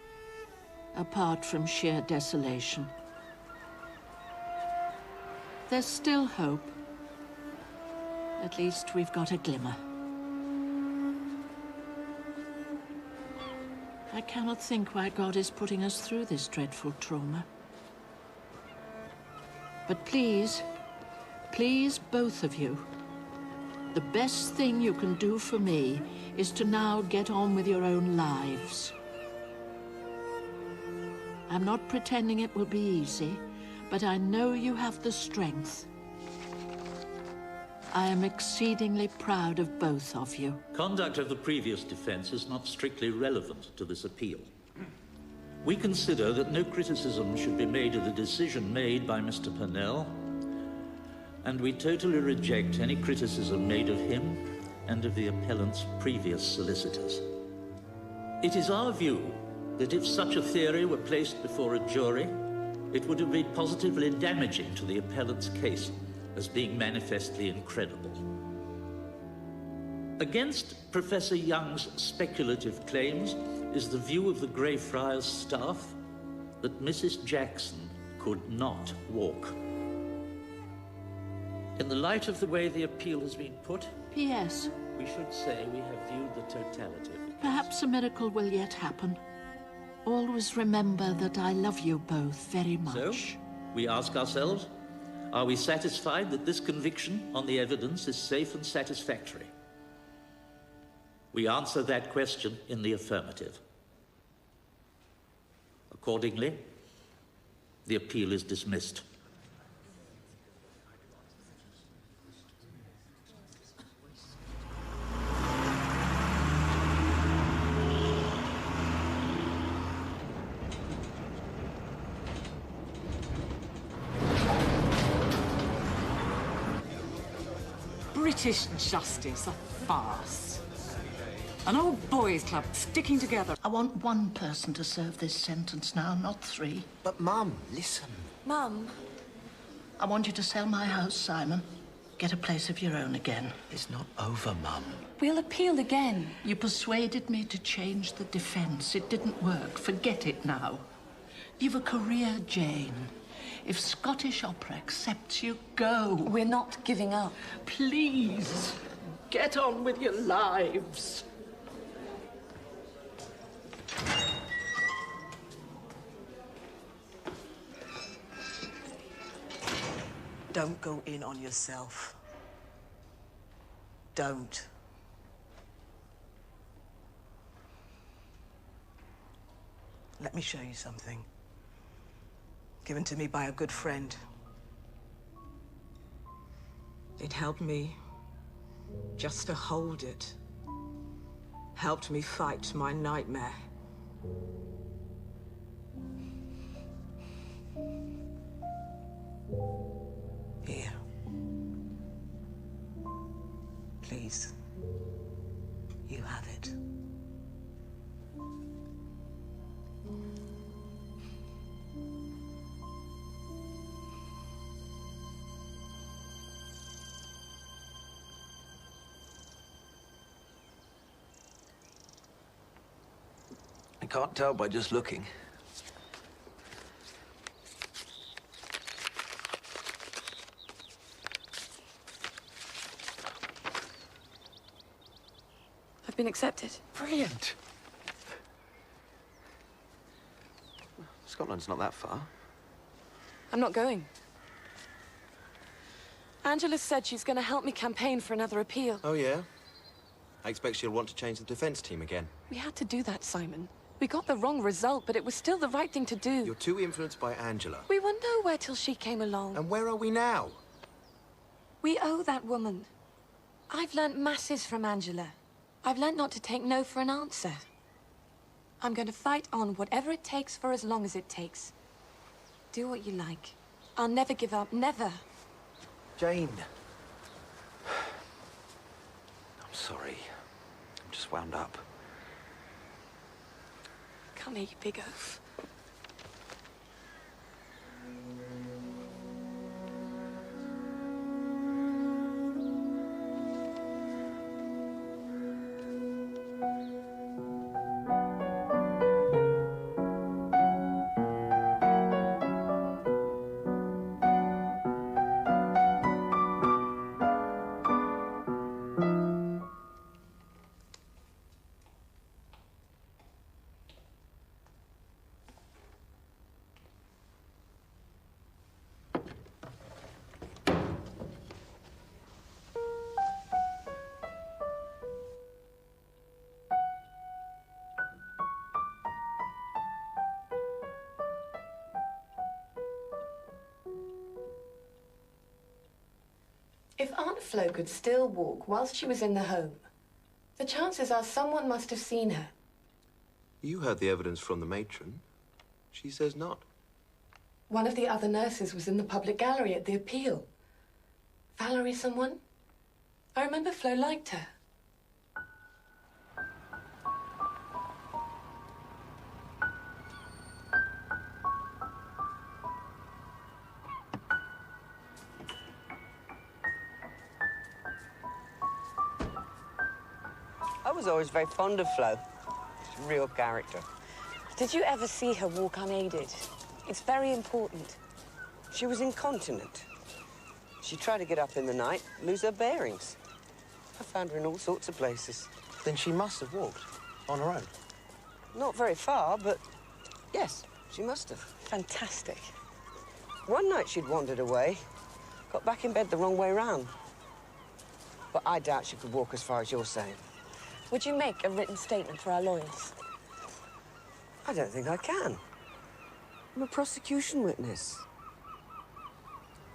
apart from sheer desolation. There's still hope. At least we've got a glimmer. I cannot think why God is putting us through this dreadful trauma. But please, please, both of you, the best thing you can do for me is to now get on with your own lives. I'm not pretending it will be easy, but I know you have the strength. I am exceedingly proud of both of you. Conduct of the previous defense is not strictly relevant to this appeal. We consider that no criticism should be made of the decision made by Mr. Purnell, and we totally reject any criticism made of him and of the appellant's previous solicitors. It is our view that if such a theory were placed before a jury, it would have been positively damaging to the appellant's case as being manifestly incredible. Against Professor Young's speculative claims, is the view of the Greyfriars staff that Mrs. Jackson could not walk. In the light of the way the appeal has been put, P.S. we should say we have viewed the totality of it. Perhaps a miracle will yet happen. Always remember that I love you both very much. So, we ask ourselves, are we satisfied that this conviction on the evidence is safe and satisfactory? We answer that question in the affirmative. Accordingly, the appeal is dismissed. British justice, a farce. An old boys' club sticking together. I want one person to serve this sentence now, not 3. But, Mum, listen. Mum. I want you to sell my house, Simon. Get a place of your own again. It's not over, Mum. We'll appeal again. You persuaded me to change the defense. It didn't work. Forget it now. You've a career, Jane. If Scottish Opera accepts you, go. We're not giving up. Please, get on with your lives. Don't go in on yourself. Don't. Let me show you something. Given to me by a good friend. It helped me just to hold it. Helped me fight my nightmare. Here. Please. You have it. I can't tell by just looking. I've been accepted. Brilliant. Scotland's not that far. I'm not going. Angela said she's going to help me campaign for another appeal. Oh, yeah? I expect she'll want to change the defense team again. We had to do that, Simon. We got the wrong result, but it was still the right thing to do. You're too influenced by Angela. We were nowhere till she came along. And where are we now? We owe that woman. I've learnt masses from Angela. I've learnt not to take no for an answer. I'm going to fight on whatever it takes for as long as it takes. Do what you like. I'll never give up, never. Jane. I'm sorry. I'm just wound up. Come here, you big oaf. If Aunt Flo could still walk whilst she was in the home, the chances are someone must have seen her. You heard the evidence from the matron. She says not. One of the other nurses was in the public gallery at the appeal. Valerie someone? I remember Flo liked her. I was always very fond of Flo. real character. Did you ever see her walk unaided? It's very important. She was incontinent. She tried to get up in the night, lose her bearings. I found her in all sorts of places. Then she must have walked on her own. Not very far, but yes, she must have. Fantastic. One night she'd wandered away, got back in bed the wrong way round. But I doubt she could walk as far as you're saying. Would you make a written statement for our lawyers? I don't think I can. I'm a prosecution witness.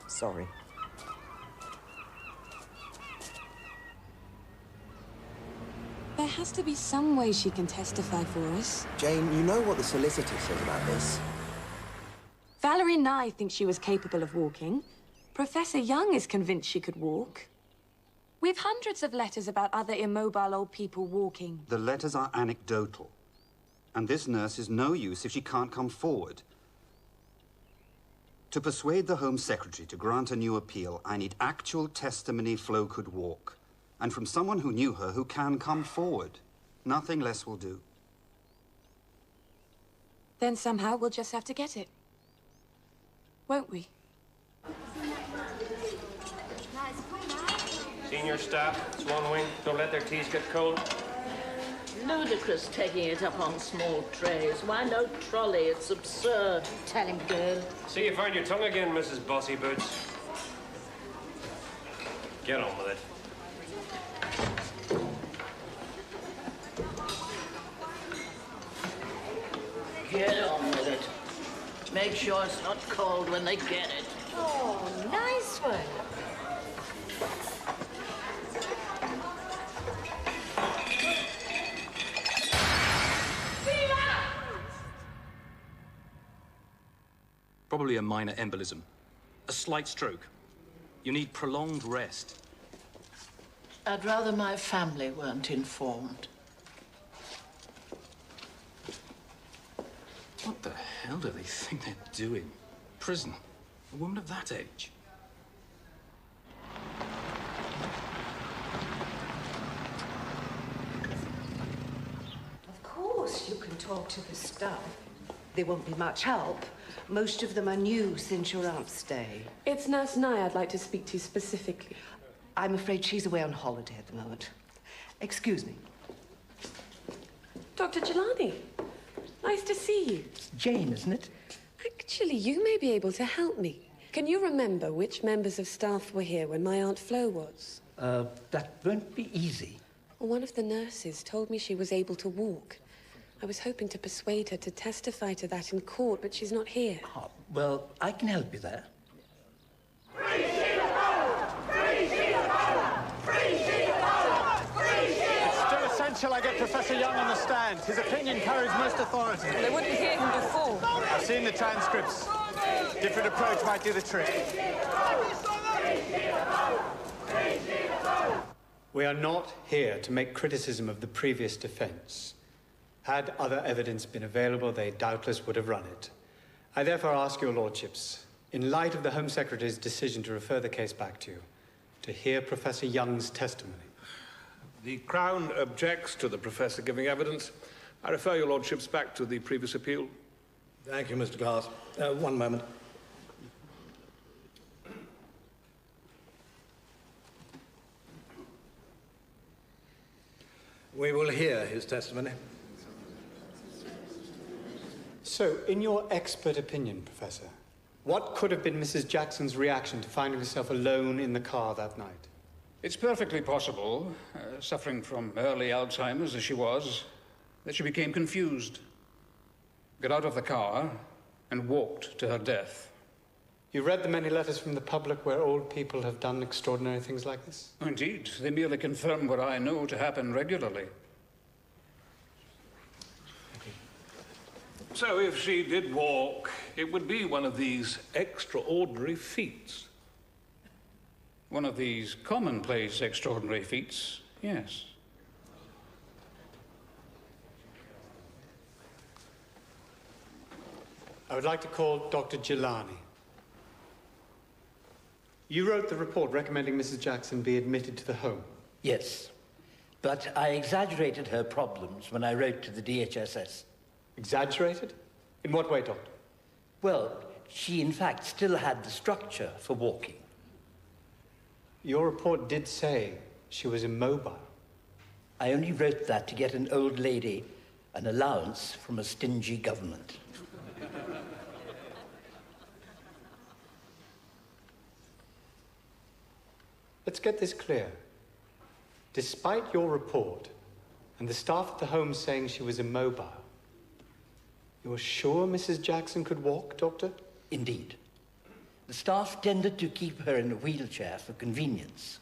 Sorry. There has to be some way she can testify for us. Jane, you know what the solicitor says about this. Valerie Nye thinks she was capable of walking. Professor Young is convinced she could walk. We've hundreds of letters about other immobile old people walking. The letters are anecdotal. And this nurse is no use if she can't come forward. To persuade the Home Secretary to grant a new appeal, I need actual testimony Flo could walk. And from someone who knew her who can come forward. Nothing less will do. Then somehow we'll just have to get it. Won't we? Senior staff, Swan Wing, don't let their teas get cold. Ludicrous taking it up on small trays. Why no trolley? It's absurd. Tell him, girl. See you find your tongue again, Mrs. Bossy Boots. Get on with it. Get on with it. Make sure it's not cold when they get it. Oh, nice one. Probably a minor embolism. A slight stroke. You need prolonged rest. I'd rather my family weren't informed. What the hell do they think they're doing? Prison. A woman of that age. Of course you can talk to the staff. There won't be much help. Most of them are new since your aunt's stay. It's Nurse Nye I'd like to speak to specifically. I'm afraid she's away on holiday at the moment. Excuse me. Dr. Jelani, nice to see you. It's Jane, isn't it? Actually, you may be able to help me. Can you remember which members of staff were here when my Aunt Flo was? That won't be easy. One of the nurses told me she was able to walk. I was hoping to persuade her to testify to that in court, but she's not here. Oh, well, I can help you there. It's still essential I get Professor Young on the stand. His opinion carries most authority. They wouldn't hear him before. I've seen the transcripts. Different approach might do the trick. We are not here to make criticism of the previous defense. Had other evidence been available, they doubtless would have run it. I therefore ask your lordships, in light of the Home Secretary's decision to refer the case back to you, to hear Professor Young's testimony. The Crown objects to the Professor giving evidence. I refer your lordships back to the previous appeal. Thank you, Mr. Garth. One moment. We will hear his testimony. So, in your expert opinion, Professor, what could have been Mrs. Jackson's reaction to finding herself alone in the car that night? It's perfectly possible, suffering from early Alzheimer's as she was, that she became confused, got out of the car, and walked to her death. You read the many letters from the public where old people have done extraordinary things like this? Indeed, they merely confirm what I know to happen regularly. So if she did walk, it would be one of these extraordinary feats. One of these commonplace extraordinary feats, yes. I would like to call Dr. Jelani. You wrote the report recommending Mrs. Jackson be admitted to the home. Yes. But I exaggerated her problems when I wrote to the DHSS. Exaggerated? In what way, Doctor? Well, she in fact still had the structure for walking. Your report did say she was immobile. I only wrote that to get an old lady an allowance from a stingy government. Let's get this clear. Despite your report and the staff at the home saying she was immobile, you're sure Mrs. Jackson could walk, Doctor? Indeed. The staff tended to keep her in a wheelchair for convenience.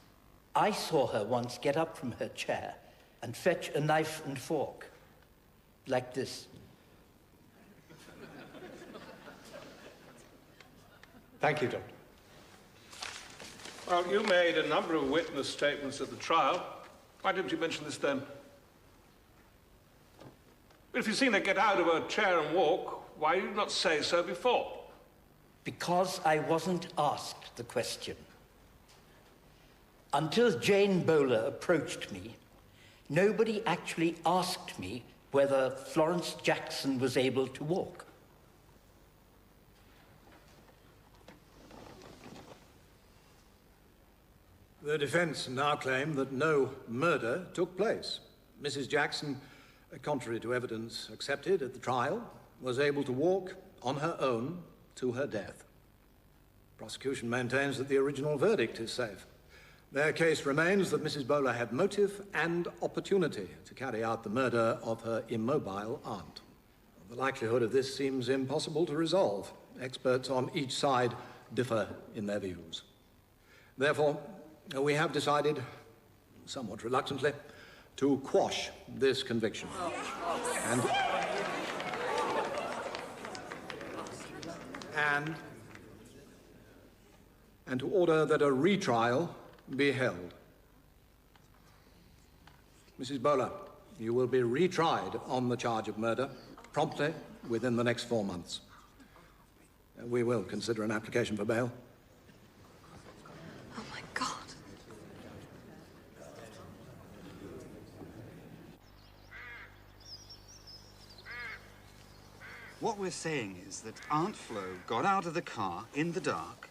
I saw her once get up from her chair and fetch a knife and fork, like this. Thank you, Doctor. Well, you made a number of witness statements at the trial. Why didn't you mention this then? If you've seen her get out of her chair and walk, why did you not say so before? Because I wasn't asked the question. Until Jane Bowler approached me, nobody actually asked me whether Florence Jackson was able to walk. The defense now claim that no murder took place. Mrs. Jackson, contrary to evidence accepted at the trial, was able to walk on her own to her death. Prosecution maintains that the original verdict is safe. Their case remains that Mrs. Bowler had motive and opportunity to carry out the murder of her immobile aunt. The likelihood of this seems impossible to resolve. Experts on each side differ in their views. Therefore, we have decided, somewhat reluctantly, to quash this conviction. And to order that a retrial be held. Mrs. Bowler, you will be retried on the charge of murder promptly within the next 4 months. We will consider an application for bail. Oh, my God. What we're saying is that Aunt Flo got out of the car in the dark,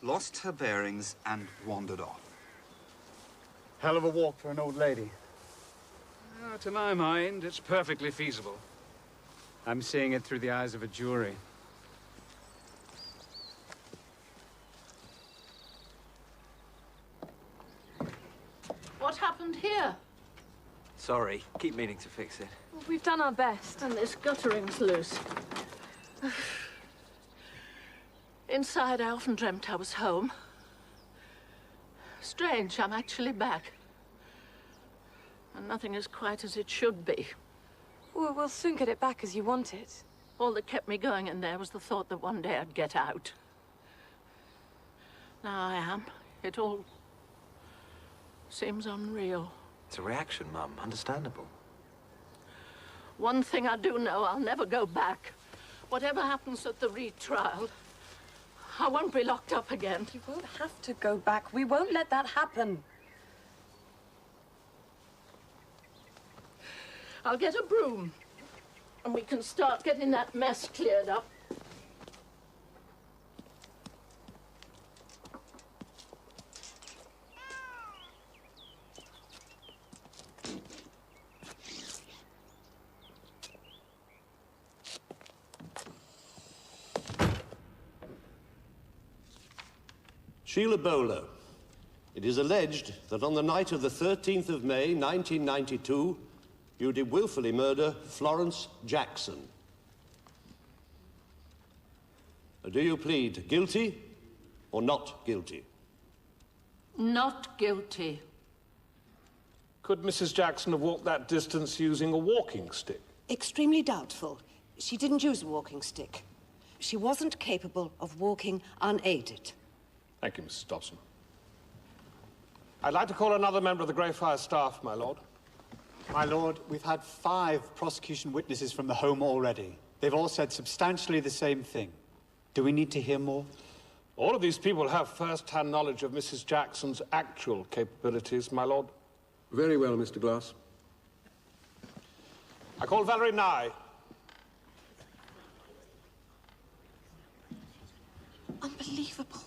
lost her bearings, and wandered off. Hell of a walk for an old lady. To my mind, it's perfectly feasible. I'm seeing it through the eyes of a jury. What happened here? Sorry, keep meaning to fix it. Well, we've done our best. And this guttering's loose. Inside, I often dreamt I was home. Strange, I'm actually back. And nothing is quite as it should be. Well, we'll soon get it back as you want it. All that kept me going in there was the thought that one day I'd get out. Now I am. It all seems unreal. It's a reaction, Mum. Understandable. One thing I do know, I'll never go back. Whatever happens at the retrial, I won't be locked up again. You won't have to go back. We won't let that happen. I'll get a broom, and we can start getting that mess cleared up. Sheila Bowler, it is alleged that on the night of the 13th of May, 1992, you did willfully murder Florence Jackson. Do you plead guilty or not guilty? Not guilty. Could Mrs. Jackson have walked that distance using a walking stick? Extremely doubtful. She didn't use a walking stick. She wasn't capable of walking unaided. Thank you, Mrs. Dobson. I'd like to call another member of the Greyfriars staff, my lord. My lord, we've had 5 prosecution witnesses from the home already. They've all said substantially the same thing. Do we need to hear more? All of these people have first-hand knowledge of Mrs. Jackson's actual capabilities, my lord. Very well, Mr. Glass. I call Valerie Nye. Unbelievable.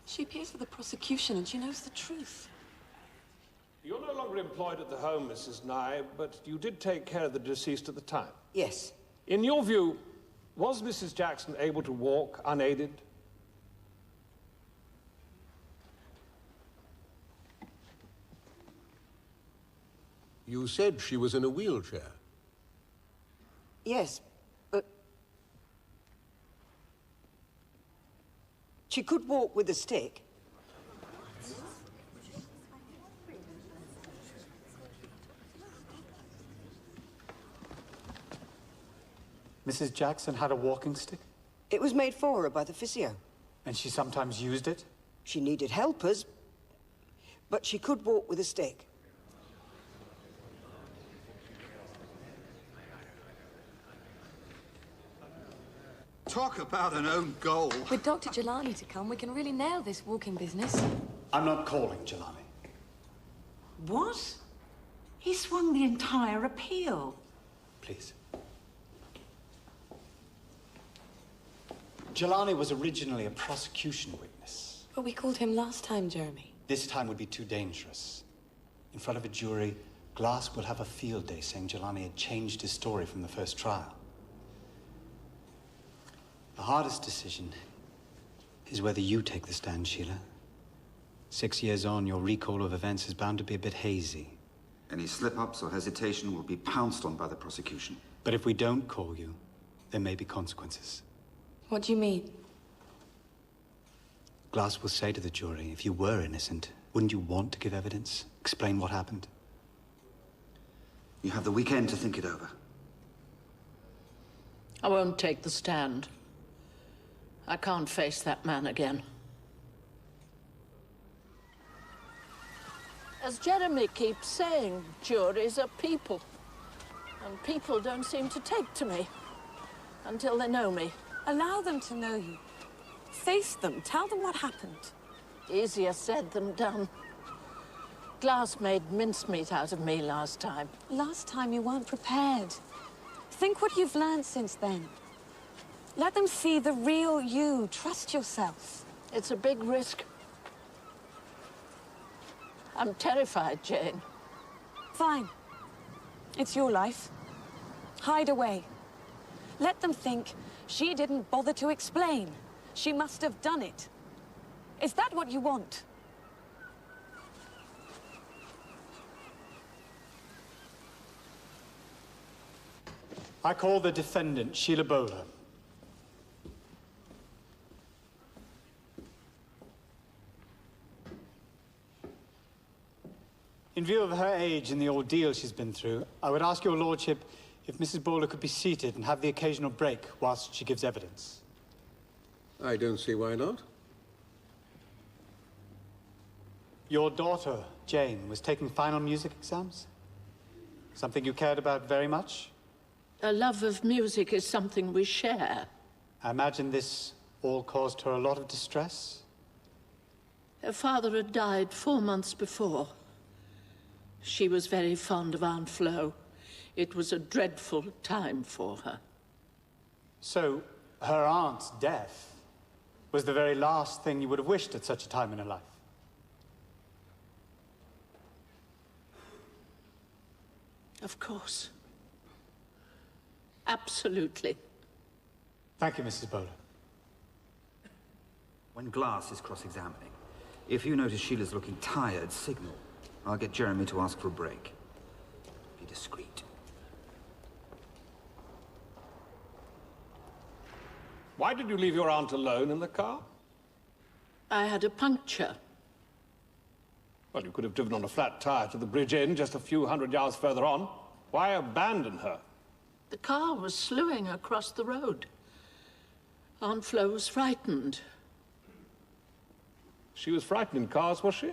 She appears for the prosecution and she knows the truth. You're no longer employed at the home, Mrs. Nye, but you did take care of the deceased at the time. Yes. In your view, was Mrs. Jackson able to walk unaided? You said she was in a wheelchair. Yes, but... she could walk with a stick. Mrs. Jackson had a walking stick? It was made for her by the physio. And she sometimes used it? She needed helpers, but she could walk with a stick. Talk about an own goal. With Dr. Jelani to come, we can really nail this walking business. I'm not calling Jelani. What? He swung the entire appeal. Please. Jelani was originally a prosecution witness. But we called him last time, Jeremy. This time would be too dangerous. In front of a jury, Glass will have a field day saying Jelani had changed his story from the first trial. The hardest decision is whether you take the stand, Sheila. 6 years on, your recall of events is bound to be a bit hazy. Any slip-ups or hesitation will be pounced on by the prosecution. But if we don't call you, there may be consequences. What do you mean? Glass will say to the jury, if you were innocent, wouldn't you want to give evidence? Explain what happened? You have the weekend to think it over. I won't take the stand. I can't face that man again. As Jeremy keeps saying, juries are people. And people don't seem to take to me until they know me. Allow them to know you. Face them. Tell them what happened. Easier said than done. Glass made mincemeat out of me last time. Last time you weren't prepared. Think what you've learned since then. Let them see the real you. Trust yourself. It's a big risk. I'm terrified, Jane. Fine. It's your life. Hide away. Let them think she didn't bother to explain. She must have done it. Is that what you want? I call the defendant, Sheila Bowler. In view of her age and the ordeal she's been through, I would ask your lordship if Mrs. Bowler could be seated and have the occasional break whilst she gives evidence. I don't see why not. Your daughter, Jane, was taking final music exams? Something you cared about very much? A love of music is something we share. I imagine this all caused her a lot of distress? Her father had died 4 months before. She was very fond of Aunt Flo. It was a dreadful time for her. So, her aunt's death was the very last thing you would have wished at such a time in her life? Of course. Absolutely. Thank you, Mrs. Bowler. When Glass is cross-examining, if you notice Sheila's looking tired, signal. I'll get Jeremy to ask for a break. Be discreet. Why did you leave your aunt alone in the car? I had a puncture. Well, you could have driven on a flat tire to the bridge end just a few hundred yards further on. Why abandon her? The car was slewing across the road. Aunt Flo was frightened. She was frightened in cars, was she?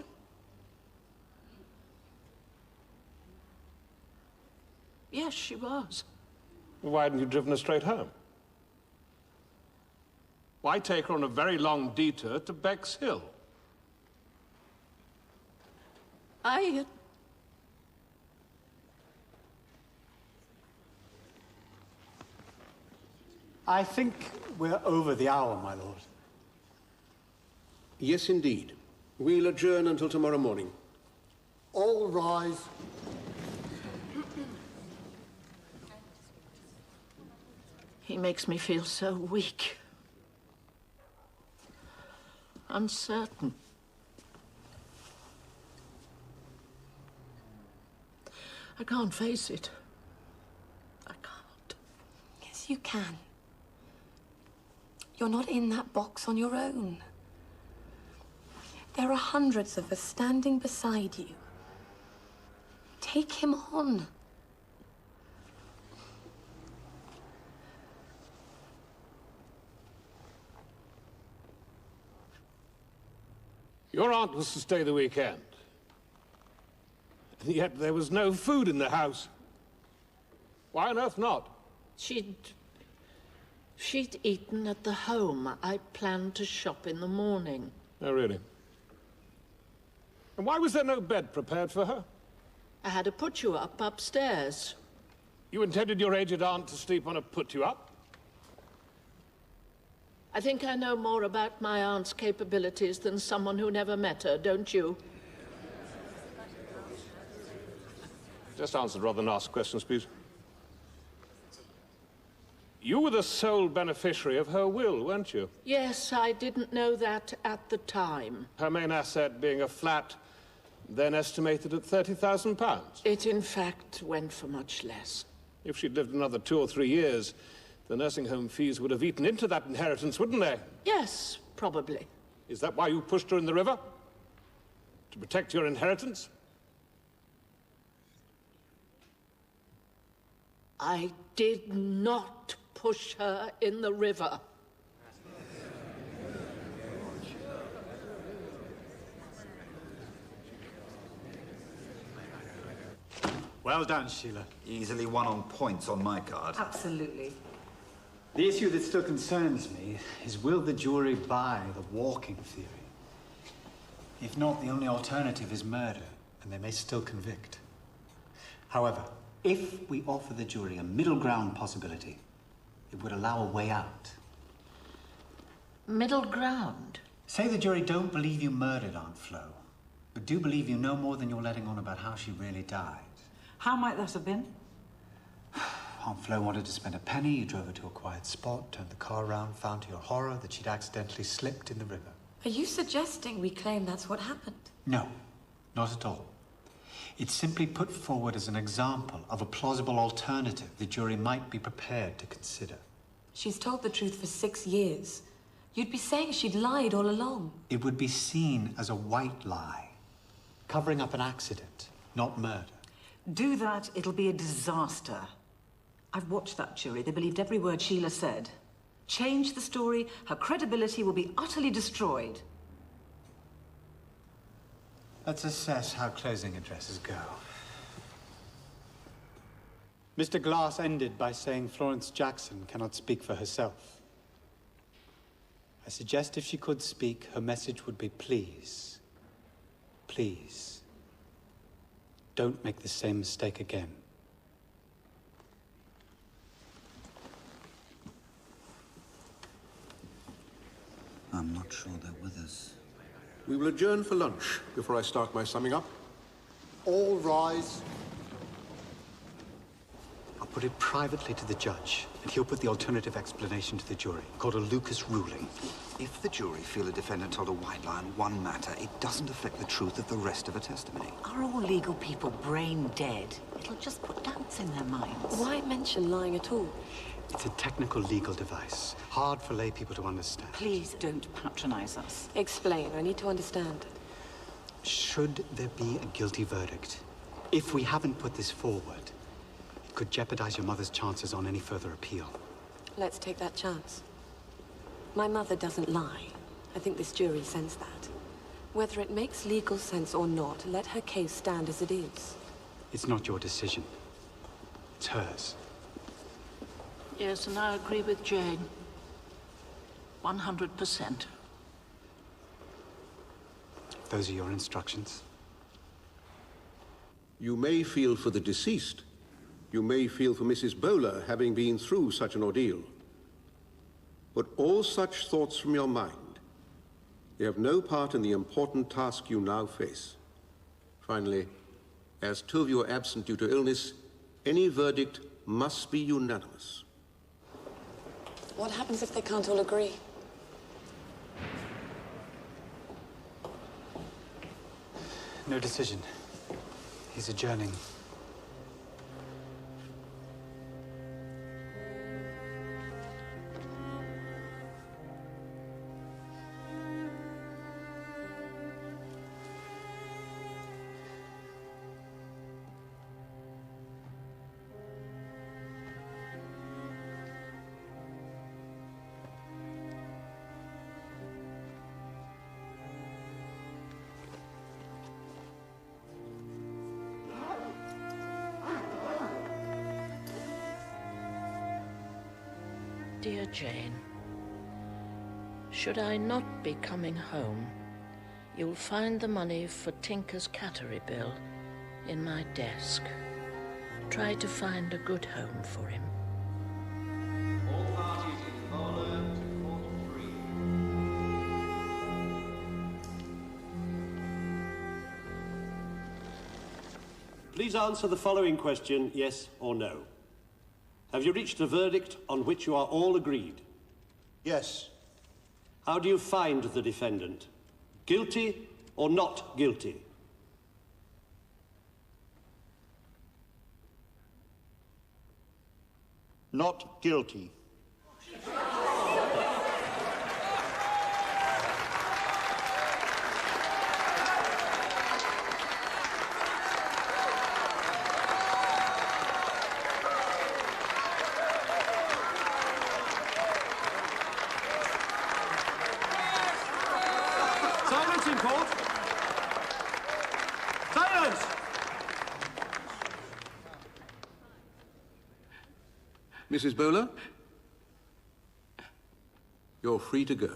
Yes, she was. Why hadn't you driven her straight home? Why take her on a very long detour to Beck's Hill? I I think we're over the hour, my lord. Yes, indeed. We'll adjourn until tomorrow morning. All rise. He makes me feel so weak. Uncertain. I can't face it. Yes, you can. You're not in that box on your own. There are hundreds of us standing beside you. Take him on. Your aunt was to stay the weekend. And yet there was no food in the house. Why on earth not? She'd eaten at the home. I planned to shop in the morning. Oh, really? And why was there no bed prepared for her? I had to put you up upstairs. You intended your aged aunt to sleep on a put-you-up? I think I know more about my aunt's capabilities than someone who never met her, don't you? Just answer rather than ask questions, please. You were the sole beneficiary of her will, weren't you? Yes, I didn't know that at the time. Her main asset being a flat, then estimated at £30,000. It, in fact, went for much less. If she'd lived another 2 or 3 years, the nursing home fees would have eaten into that inheritance, wouldn't they? Yes, probably. Is that why you pushed her in the river? To protect your inheritance? I did not push her in the river. Well done, Sheila. Easily won on points on my card. Absolutely. The issue that still concerns me is, will the jury buy the walking theory? If not, the only alternative is murder, and they may still convict. However, if we offer the jury a middle ground possibility, it would allow a way out. Middle ground? Say the jury don't believe you murdered Aunt Flo, but do believe you know more than you're letting on about how she really died. How might that have been? Aunt Flo wanted to spend a penny, you drove her to a quiet spot, turned the car around, found to your horror that she'd accidentally slipped in the river. Are you suggesting we claim that's what happened? No, not at all. It's simply put forward as an example of a plausible alternative the jury might be prepared to consider. She's told the truth for 6 years. You'd be saying she'd lied all along. It would be seen as a white lie, covering up an accident, not murder. Do that, it'll be a disaster. I've watched that jury. They believed every word Sheila said. Change the story, her credibility will be utterly destroyed. Let's assess how closing addresses go. Mr. Glass ended by saying Florence Jackson cannot speak for herself. I suggest if she could speak, her message would be please. Please. Don't make the same mistake again. I'm not sure they're with us. We will adjourn for lunch before I start my summing up. All rise. I'll put it privately to the judge, and he'll put the alternative explanation to the jury, called a Lucas ruling. If the jury feel a defendant told a white lie on one matter, it doesn't affect the truth of the rest of a testimony. Are all legal people brain dead? It'll just put doubts in their minds. Why mention lying at all? It's a technical legal device, hard for lay people to understand. Please don't patronize us. Explain. I need to understand. Should there be a guilty verdict, if we haven't put this forward, it could jeopardize your mother's chances on any further appeal. Let's take that chance. My mother doesn't lie. I think this jury sensed that. Whether it makes legal sense or not, let her case stand as it is. It's not your decision. It's hers. Yes, and I agree with Jane. 100%. Those are your instructions. You may feel for the deceased. You may feel for Mrs. Bowler, having been through such an ordeal. Put all such thoughts from your mind. They have no part in the important task you now face. Finally, as two of you are absent due to illness, any verdict must be unanimous. What happens if they can't all agree? No decision. He's adjourning. Dear Jane, should I not be coming home, you'll find the money for Tinker's Cattery bill in my desk. Try to find a good home for him. All parties in Bowler to Court 3. Please answer the following question, yes or no. Have you reached a verdict on which you are all agreed? Yes. How do you find the defendant? Guilty or not guilty? Not guilty. Silence in court! Silence! Mrs. Bowler, you're free to go.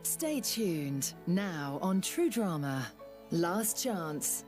Stay tuned, now on True Drama. Last Chance,